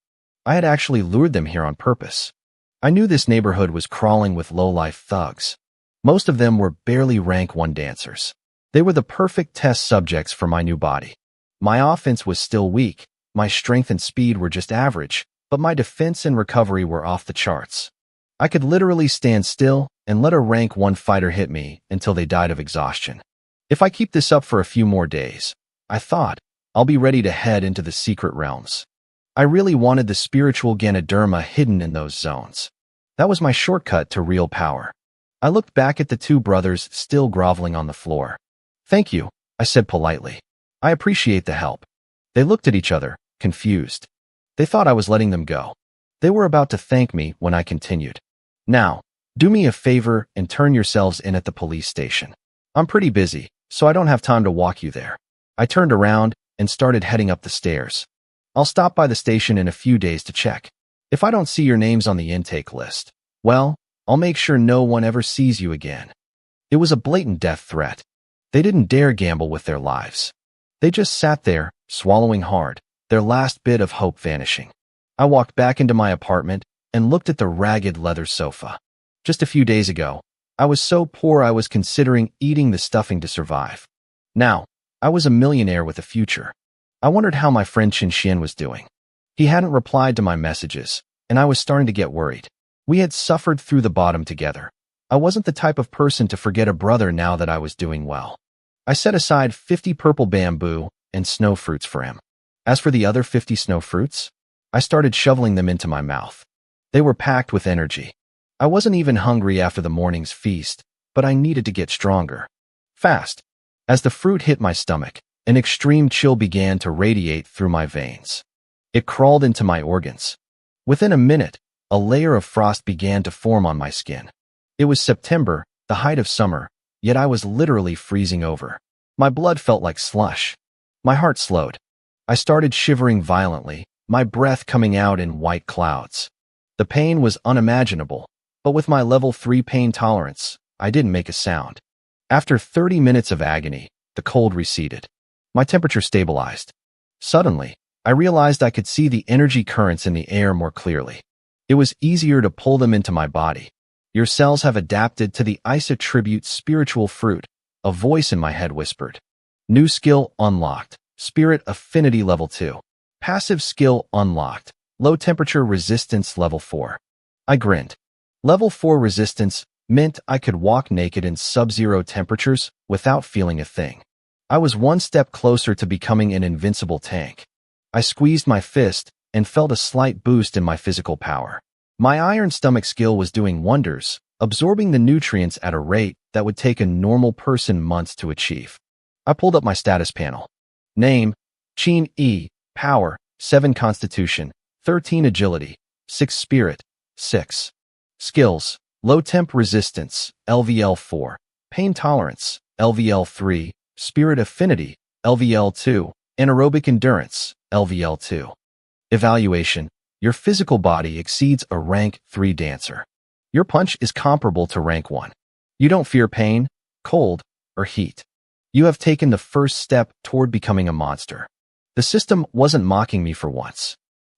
I had actually lured them here on purpose. I knew this neighborhood was crawling with low-life thugs. Most of them were barely rank 1 dancers. They were the perfect test subjects for my new body. My offense was still weak, my strength and speed were just average, but my defense and recovery were off the charts. I could literally stand still and let a rank 1 fighter hit me until they died of exhaustion. If I keep this up for a few more days, I thought, I'll be ready to head into the secret realms. I really wanted the spiritual Ganoderma hidden in those zones. That was my shortcut to real power. I looked back at the two brothers still groveling on the floor. Thank you, I said politely. I appreciate the help. They looked at each other, confused. They thought I was letting them go. They were about to thank me when I continued. Now, do me a favor and turn yourselves in at the police station. I'm pretty busy, so I don't have time to walk you there. I turned around and started heading up the stairs. I'll stop by the station in a few days to check. If I don't see your names on the intake list, well, I'll make sure no one ever sees you again. It was a blatant death threat. They didn't dare gamble with their lives. They just sat there, swallowing hard, their last bit of hope vanishing. I walked back into my apartment and looked at the ragged leather sofa. Just a few days ago, I was so poor I was considering eating the stuffing to survive. Now, I was a millionaire with a future. I wondered how my friend Xinshin was doing. He hadn't replied to my messages, and I was starting to get worried. We had suffered through the bottom together. I wasn't the type of person to forget a brother now that I was doing well. I set aside 50 purple bamboo and snow fruits for him. As for the other 50 snow fruits, I started shoveling them into my mouth. They were packed with energy. I wasn't even hungry after the morning's feast, but I needed to get stronger. Fast. As the fruit hit my stomach, an extreme chill began to radiate through my veins. It crawled into my organs. Within a minute, a layer of frost began to form on my skin. It was September, the height of summer, yet I was literally freezing over. My blood felt like slush. My heart slowed. I started shivering violently, my breath coming out in white clouds. The pain was unimaginable, but with my level 3 pain tolerance, I didn't make a sound. After 30 minutes of agony, the cold receded. My temperature stabilized. Suddenly, I realized I could see the energy currents in the air more clearly. It was easier to pull them into my body. Your cells have adapted to the ice attribute spiritual fruit, a voice in my head whispered. New skill unlocked. Spirit affinity level 2. Passive skill unlocked. Low temperature resistance level 4. I grinned. Level 4 resistance meant I could walk naked in sub-zero temperatures without feeling a thing. I was one step closer to becoming an invincible tank. I squeezed my fist and felt a slight boost in my physical power. My iron stomach skill was doing wonders, absorbing the nutrients at a rate that would take a normal person months to achieve. I pulled up my status panel. Name, Qin E, Power, 7 Constitution, 13 Agility, 6 Spirit, 6. Skills, Low Temp Resistance, LVL 4, Pain Tolerance, LVL 3, Spirit Affinity, LVL 2, Anaerobic Endurance, LVL 2. Evaluation, your physical body exceeds a rank 3 dancer. Your punch is comparable to rank 1. You don't fear pain, cold, or heat. You have taken the first step toward becoming a monster. The system wasn't mocking me for once.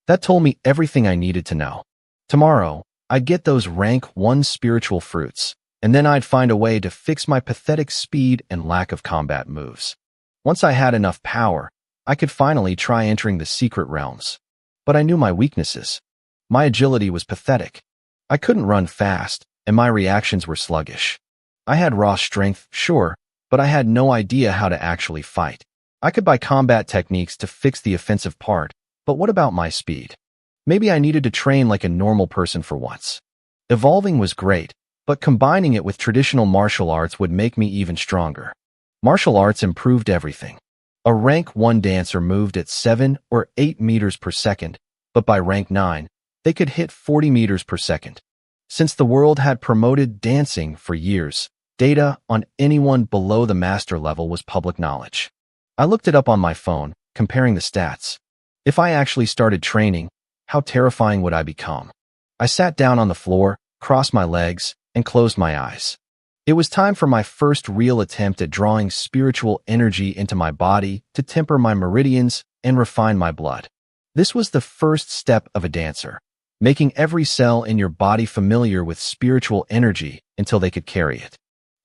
That told me everything I needed to know. Tomorrow, I'd get those rank 1 spiritual fruits, and then I'd find a way to fix my pathetic speed and lack of combat moves. Once I had enough power, I could finally try entering the secret realms. But I knew my weaknesses. My agility was pathetic. I couldn't run fast, and my reactions were sluggish. I had raw strength, sure, but I had no idea how to actually fight. I could buy combat techniques to fix the offensive part, but what about my speed? Maybe I needed to train like a normal person for once. Evolving was great, but combining it with traditional martial arts would make me even stronger. Martial arts improved everything. A rank 1 dancer moved at 7 or 8 meters per second, but by rank 9, they could hit 40 meters per second. Since the world had promoted dancing for years, data on anyone below the master level was public knowledge. I looked it up on my phone, comparing the stats. If I actually started training, how terrifying would I become? I sat down on the floor, crossed my legs, and closed my eyes. It was time for my first real attempt at drawing spiritual energy into my body to temper my meridians and refine my blood. This was the first step of a dancer, making every cell in your body familiar with spiritual energy until they could carry it.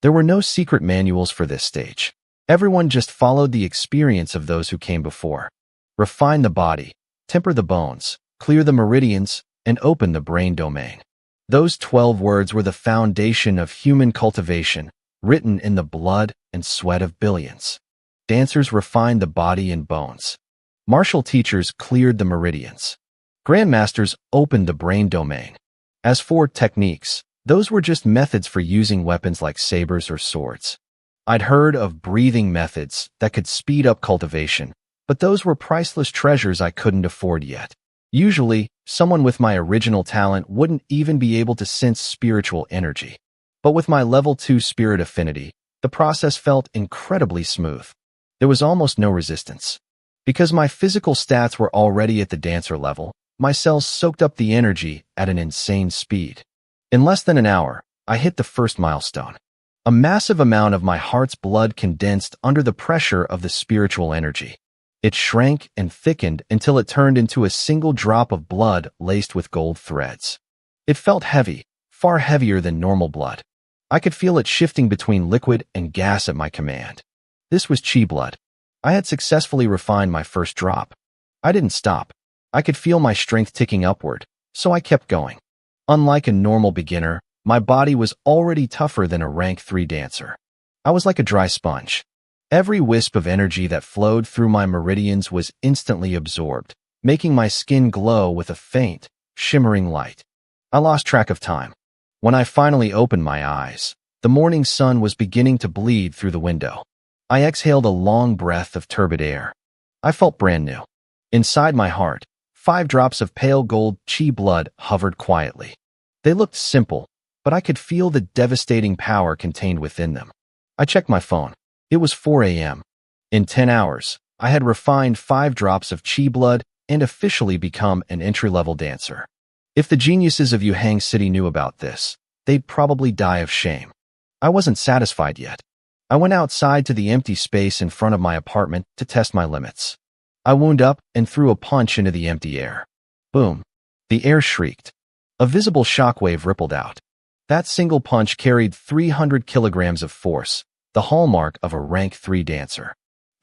There were no secret manuals for this stage. Everyone just followed the experience of those who came before. Refine the body, temper the bones, clear the meridians, and open the brain domain. Those 12 words were the foundation of human cultivation, written in the blood and sweat of billions. Dancers refined the body and bones. Martial teachers cleared the meridians. Grandmasters opened the brain domain. As for techniques, those were just methods for using weapons like sabers or swords. I'd heard of breathing methods that could speed up cultivation, but those were priceless treasures I couldn't afford yet. Usually, someone with my original talent wouldn't even be able to sense spiritual energy. But with my level 2 spirit affinity, the process felt incredibly smooth. There was almost no resistance. Because my physical stats were already at the dancer level, my cells soaked up the energy at an insane speed. In less than an hour, I hit the first milestone. A massive amount of my heart's blood condensed under the pressure of the spiritual energy. It shrank and thickened until it turned into a single drop of blood laced with gold threads. It felt heavy, far heavier than normal blood. I could feel it shifting between liquid and gas at my command. This was chi blood. I had successfully refined my first drop. I didn't stop. I could feel my strength ticking upward, so I kept going. Unlike a normal beginner, my body was already tougher than a rank 3 dancer. I was like a dry sponge. Every wisp of energy that flowed through my meridians was instantly absorbed, making my skin glow with a faint, shimmering light. I lost track of time. When I finally opened my eyes, the morning sun was beginning to bleed through the window. I exhaled a long breath of turbid air. I felt brand new. Inside my heart, 5 drops of pale gold chi blood hovered quietly. They looked simple, but I could feel the devastating power contained within them. I checked my phone. It was 4 a.m. In 10 hours, I had refined 5 drops of chi blood and officially become an entry-level dancer. If the geniuses of Yuhang City knew about this, they'd probably die of shame. I wasn't satisfied yet. I went outside to the empty space in front of my apartment to test my limits. I wound up and threw a punch into the empty air. Boom. The air shrieked. A visible shockwave rippled out. That single punch carried 300 kilograms of force, the hallmark of a rank 3 dancer.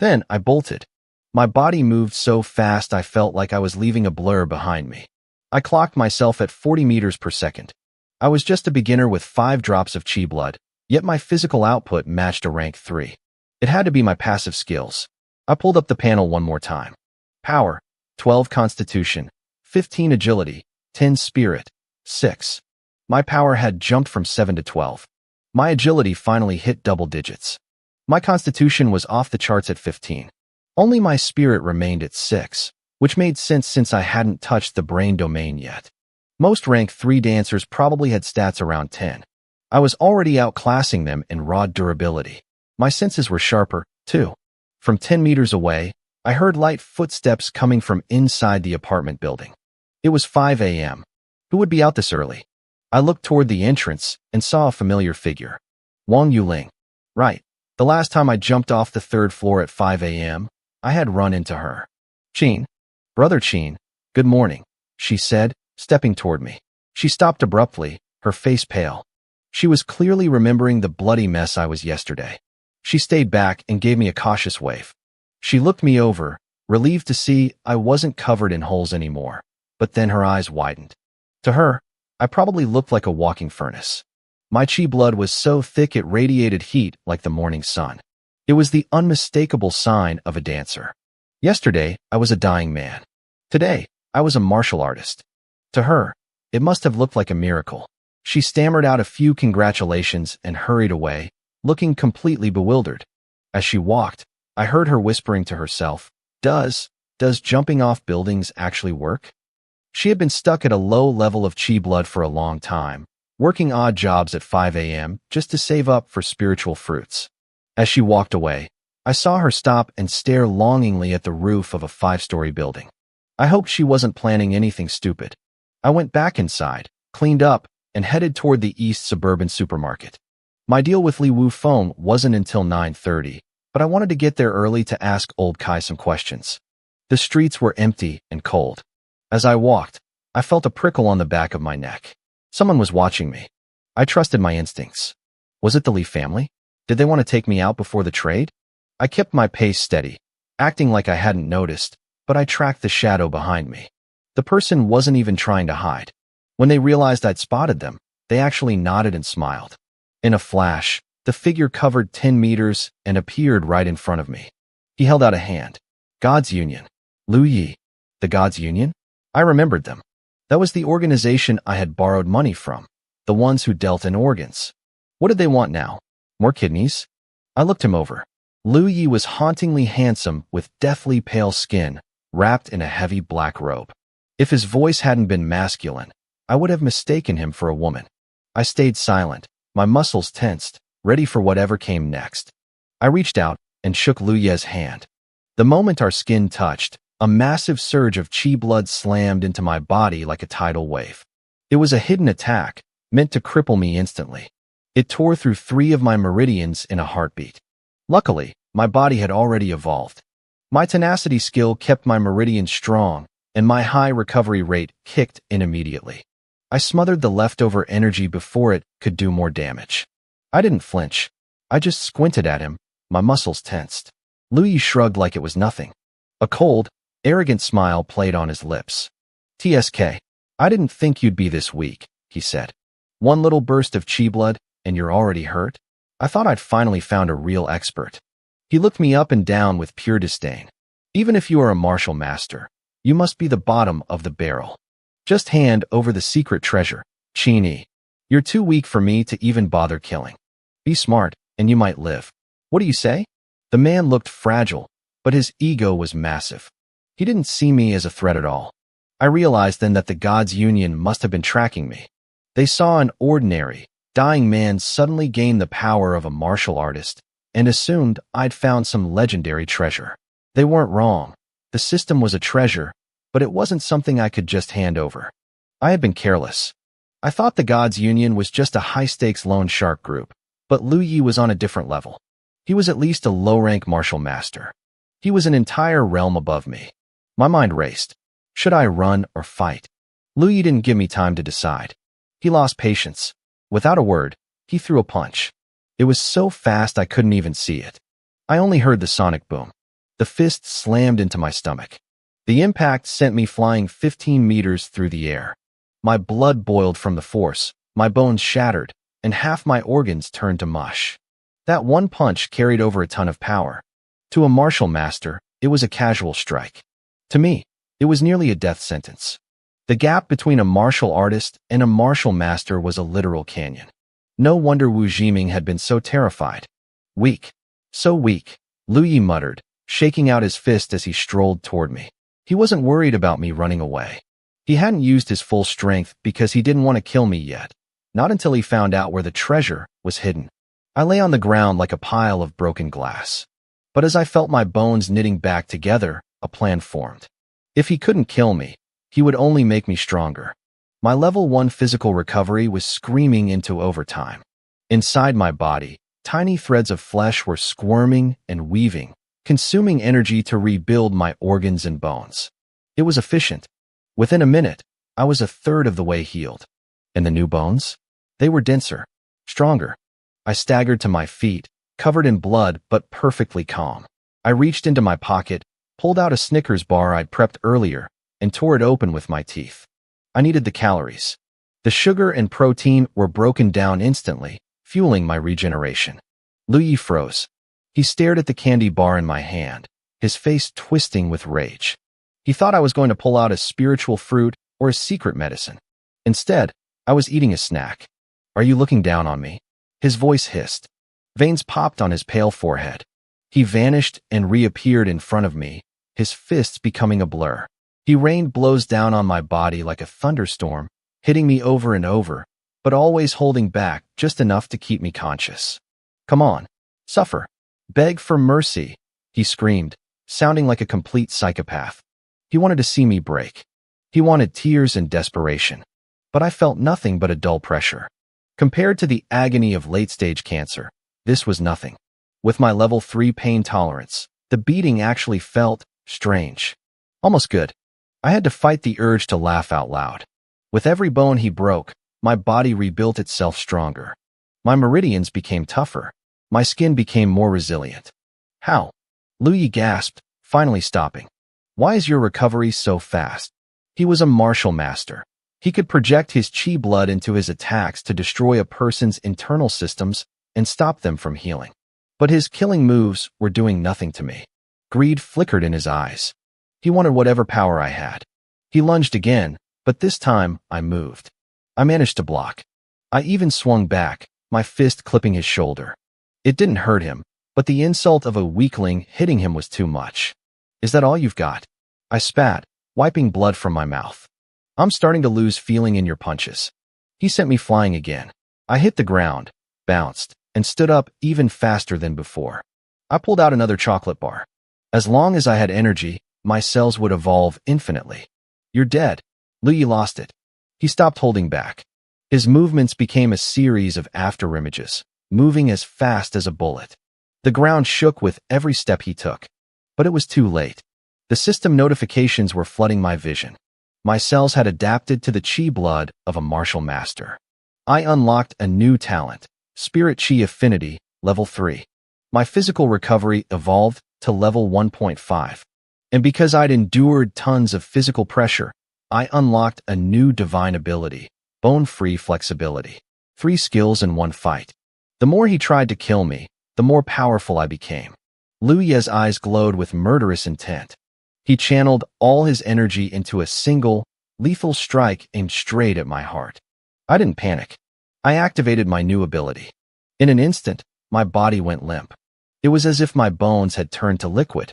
Then I bolted. My body moved so fast I felt like I was leaving a blur behind me. I clocked myself at 40 meters per second. I was just a beginner with 5 drops of chi blood, yet my physical output matched a rank 3. It had to be my passive skills. I pulled up the panel one more time. Power, 12 constitution, 15 agility, 10 spirit, 6. My power had jumped from 7 to 12. My agility finally hit double digits. My constitution was off the charts at 15. Only my spirit remained at 6, which made sense since I hadn't touched the brain domain yet. Most rank 3 dancers probably had stats around 10. I was already outclassing them in raw durability. My senses were sharper, too. From 10 meters away, I heard light footsteps coming from inside the apartment building. It was 5 a.m. Who would be out this early? I looked toward the entrance and saw a familiar figure. Wang Yuling. Right. The last time I jumped off the 3rd floor at 5 a.m., I had run into her. Qin. Brother Qin. Good morning, she said, stepping toward me. She stopped abruptly, her face pale. She was clearly remembering the bloody mess I was yesterday. She stayed back and gave me a cautious wave. She looked me over, relieved to see I wasn't covered in holes anymore, but then her eyes widened. To her, I probably looked like a walking furnace. My chi blood was so thick it radiated heat like the morning sun. It was the unmistakable sign of a dancer. Yesterday, I was a dying man. Today, I was a martial artist. To her, it must have looked like a miracle. She stammered out a few congratulations and hurried away, looking completely bewildered. As she walked, I heard her whispering to herself, Does jumping off buildings actually work? She had been stuck at a low level of chi blood for a long time, working odd jobs at 5 a.m. just to save up for spiritual fruits. As she walked away, I saw her stop and stare longingly at the roof of a 5-story building. I hoped she wasn't planning anything stupid. I went back inside, cleaned up, and headed toward the east suburban supermarket. My deal with Li Wu Feng wasn't until 9:30, but I wanted to get there early to ask old Kai some questions. The streets were empty and cold. As I walked, I felt a prickle on the back of my neck. Someone was watching me. I trusted my instincts. Was it the Li family? Did they want to take me out before the trade? I kept my pace steady, acting like I hadn't noticed, but I tracked the shadow behind me. The person wasn't even trying to hide. When they realized I'd spotted them, they actually nodded and smiled. In a flash, the figure covered 10 meters and appeared right in front of me. He held out a hand. God's Union. Lu Yi. The God's Union? I remembered them. That was the organization I had borrowed money from, the ones who dealt in organs. What did they want now? More kidneys? I looked him over. Lu Yi was hauntingly handsome with deathly pale skin, wrapped in a heavy black robe. If his voice hadn't been masculine, I would have mistaken him for a woman. I stayed silent, my muscles tensed, ready for whatever came next. I reached out and shook Lu Ye's hand. The moment our skin touched, a massive surge of chi blood slammed into my body like a tidal wave. It was a hidden attack, meant to cripple me instantly. It tore through 3 of my meridians in a heartbeat. Luckily, my body had already evolved. My tenacity skill kept my meridians strong, and my high recovery rate kicked in immediately. I smothered the leftover energy before it could do more damage. I didn't flinch. I just squinted at him, my muscles tensed. Lu Yi shrugged like it was nothing. A cold, arrogant smile played on his lips. TSK, I didn't think you'd be this weak, he said. One little burst of chi blood, and you're already hurt? I thought I'd finally found a real expert. He looked me up and down with pure disdain. Even if you are a martial master, you must be the bottom of the barrel. Just hand over the secret treasure, Chi Ni. You're too weak for me to even bother killing. Be smart, and you might live. What do you say? The man looked fragile, but his ego was massive. He didn't see me as a threat at all. I realized then that the God's Union must have been tracking me. They saw an ordinary, dying man suddenly gain the power of a martial artist and assumed I'd found some legendary treasure. They weren't wrong. The system was a treasure, but it wasn't something I could just hand over. I had been careless. I thought the God's Union was just a high-stakes loan shark group, but Lu Yi was on a different level. He was at least a low-rank martial master. He was an entire realm above me. My mind raced. Should I run or fight? Lu Yi didn't give me time to decide. He lost patience. Without a word, he threw a punch. It was so fast I couldn't even see it. I only heard the sonic boom. The fist slammed into my stomach. The impact sent me flying 15 meters through the air. My blood boiled from the force, my bones shattered, and half my organs turned to mush. That one punch carried over a ton of power. To a martial master, it was a casual strike. To me, it was nearly a death sentence. The gap between a martial artist and a martial master was a literal canyon. No wonder Wu Jiming had been so terrified. Weak. So weak, Lu Yi muttered, shaking out his fist as he strolled toward me. He wasn't worried about me running away. He hadn't used his full strength because he didn't want to kill me yet. Not until he found out where the treasure was hidden. I lay on the ground like a pile of broken glass. But as I felt my bones knitting back together, a plan formed. If he couldn't kill me, he would only make me stronger. My level 1 physical recovery was screaming into overtime. Inside my body, tiny threads of flesh were squirming and weaving, consuming energy to rebuild my organs and bones. It was efficient. Within a minute, I was a third of the way healed. And the new bones? They were denser, Stronger. I staggered to my feet, covered in blood but perfectly calm. I reached into my pocket, pulled out a Snickers bar I'd prepped earlier, and tore it open with my teeth. I needed the calories. The sugar and protein were broken down instantly, fueling my regeneration. Lu froze. He stared at the candy bar in my hand, his face twisting with rage. He thought I was going to pull out a spiritual fruit or a secret medicine. Instead, I was eating a snack. Are you looking down on me? His voice hissed. Veins popped on his pale forehead. He vanished and reappeared in front of me, his fists becoming a blur. He rained blows down on my body like a thunderstorm, hitting me over and over, but always holding back just enough to keep me conscious. Come on, suffer. Beg for mercy, he screamed, sounding like a complete psychopath. He wanted to see me break. He wanted tears and desperation. But I felt nothing but a dull pressure. Compared to the agony of late-stage cancer, this was nothing. With my level 3 pain tolerance, the beating actually felt strange. Almost good. I had to fight the urge to laugh out loud. With every bone he broke, my body rebuilt itself stronger. My meridians became tougher. My skin became more resilient. How? Lu gasped, finally stopping. Why is your recovery so fast? He was a martial master. He could project his chi blood into his attacks to destroy a person's internal systems and stop them from healing. But his killing moves were doing nothing to me. Greed flickered in his eyes. He wanted whatever power I had. He lunged again, but this time I moved. I managed to block. I even swung back, my fist clipping his shoulder. It didn't hurt him, but the insult of a weakling hitting him was too much. Is that all you've got? I spat, wiping blood from my mouth. I'm starting to lose feeling in your punches. He sent me flying again. I hit the ground, bounced, and stood up even faster than before. I pulled out another chocolate bar. As long as I had energy, my cells would evolve infinitely. You're dead. Lu lost it. He stopped holding back. His movements became a series of afterimages, moving as fast as a bullet. The ground shook with every step he took. But it was too late. The system notifications were flooding my vision. My cells had adapted to the chi blood of a martial master. I unlocked a new talent, Spirit Chi Affinity, level 3. My physical recovery evolved to level 1.5. And because I'd endured tons of physical pressure, I unlocked a new divine ability, Bone-Free Flexibility. 3 skills in 1 fight. The more he tried to kill me, the more powerful I became. Lu's eyes glowed with murderous intent. He channeled all his energy into a single, lethal strike aimed straight at my heart. I didn't panic. I activated my new ability. In an instant, my body went limp. It was as if my bones had turned to liquid.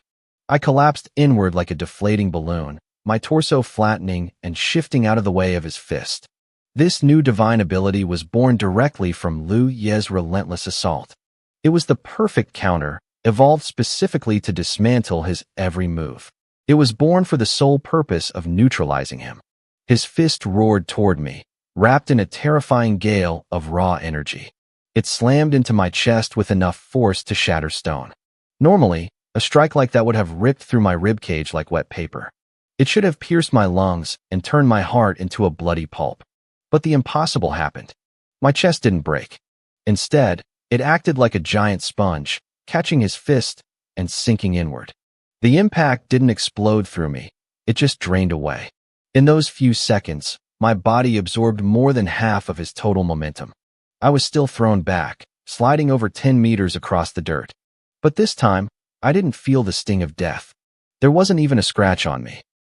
I collapsed inward like a deflating balloon, my torso flattening and shifting out of the way of his fist. This new divine ability was born directly from Lu's relentless assault. It was the perfect counter, evolved specifically to dismantle his every move. It was born for the sole purpose of neutralizing him. His fist roared toward me, wrapped in a terrifying gale of raw energy. It slammed into my chest with enough force to shatter stone. Normally, a strike like that would have ripped through my ribcage like wet paper. It should have pierced my lungs and turned my heart into a bloody pulp. But the impossible happened. My chest didn't break. Instead, it acted like a giant sponge, catching his fist and sinking inward. The impact didn't explode through me. It just drained away. In those few seconds, my body absorbed more than half of his total momentum. I was still thrown back, sliding over 10 meters across the dirt. But this time, I didn't feel the sting of death. There wasn't even a scratch on me.